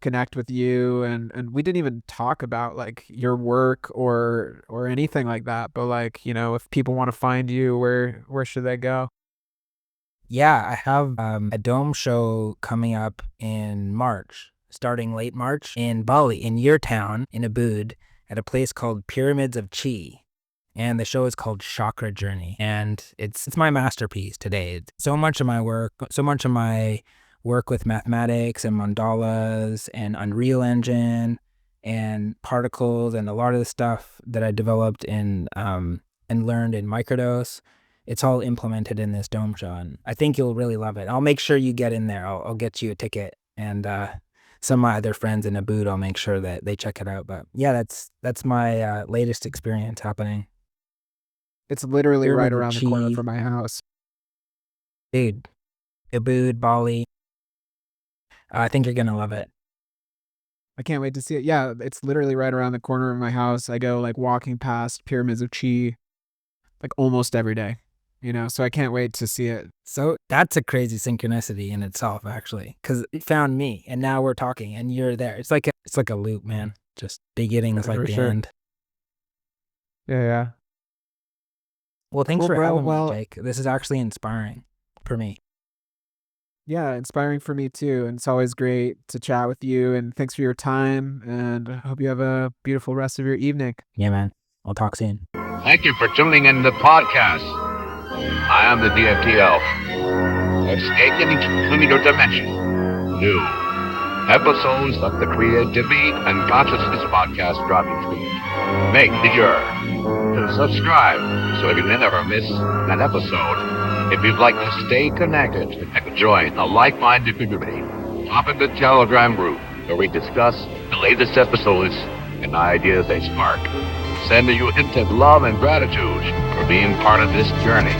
connect with you? And we didn't even talk about like your work or anything like that, but like, if people want to find you, where should they go? Yeah, I have a dome show coming up in March, starting late March in Bali, in your town, in Ubud, at a place called Pyramids of Chi. And the show is called Chakra Journey. And it's my masterpiece today. So much of my work with mathematics and mandalas and Unreal Engine and particles and a lot of the stuff that I developed in and learned in microdose, it's all implemented in this dome show, and I think you'll really love it. I'll make sure you get in there. I'll get you a ticket, and some of my other friends in Ubud, I'll make sure that they check it out. But yeah, that's my latest experience happening. It's literally right Pyramids of around the corner Chi, from my house. dude. Ubud, Bali. I think you're gonna love it. I can't wait to see it. Yeah, it's literally right around the corner of my house. I go like walking past Pyramids of Chi like almost every day, so I can't wait to see it. So that's a crazy synchronicity in itself, actually, because it found me, and now we're talking, and you're there. It's like a loop, man. Just beginning is like For the sure. end. Yeah, yeah. Well, thanks Cool, for bro. having me, Well, Jake. This is actually inspiring for me. yeah, inspiring for me too. And it's always great to chat with you. And thanks for your time. And I hope you have a beautiful rest of your evening. Yeah, man. I'll talk soon. Thank you for tuning in to the podcast. I am the DFT Elf. Escaping into your dimension. New episodes of the Creativity and Consciousness podcast drop each week. Make sure to subscribe so you never miss an episode. If you'd like to stay connected and join a like-minded community, hop in the Telegram group where we discuss the latest episodes and ideas they spark. Sending you instant love and gratitude for being part of this journey.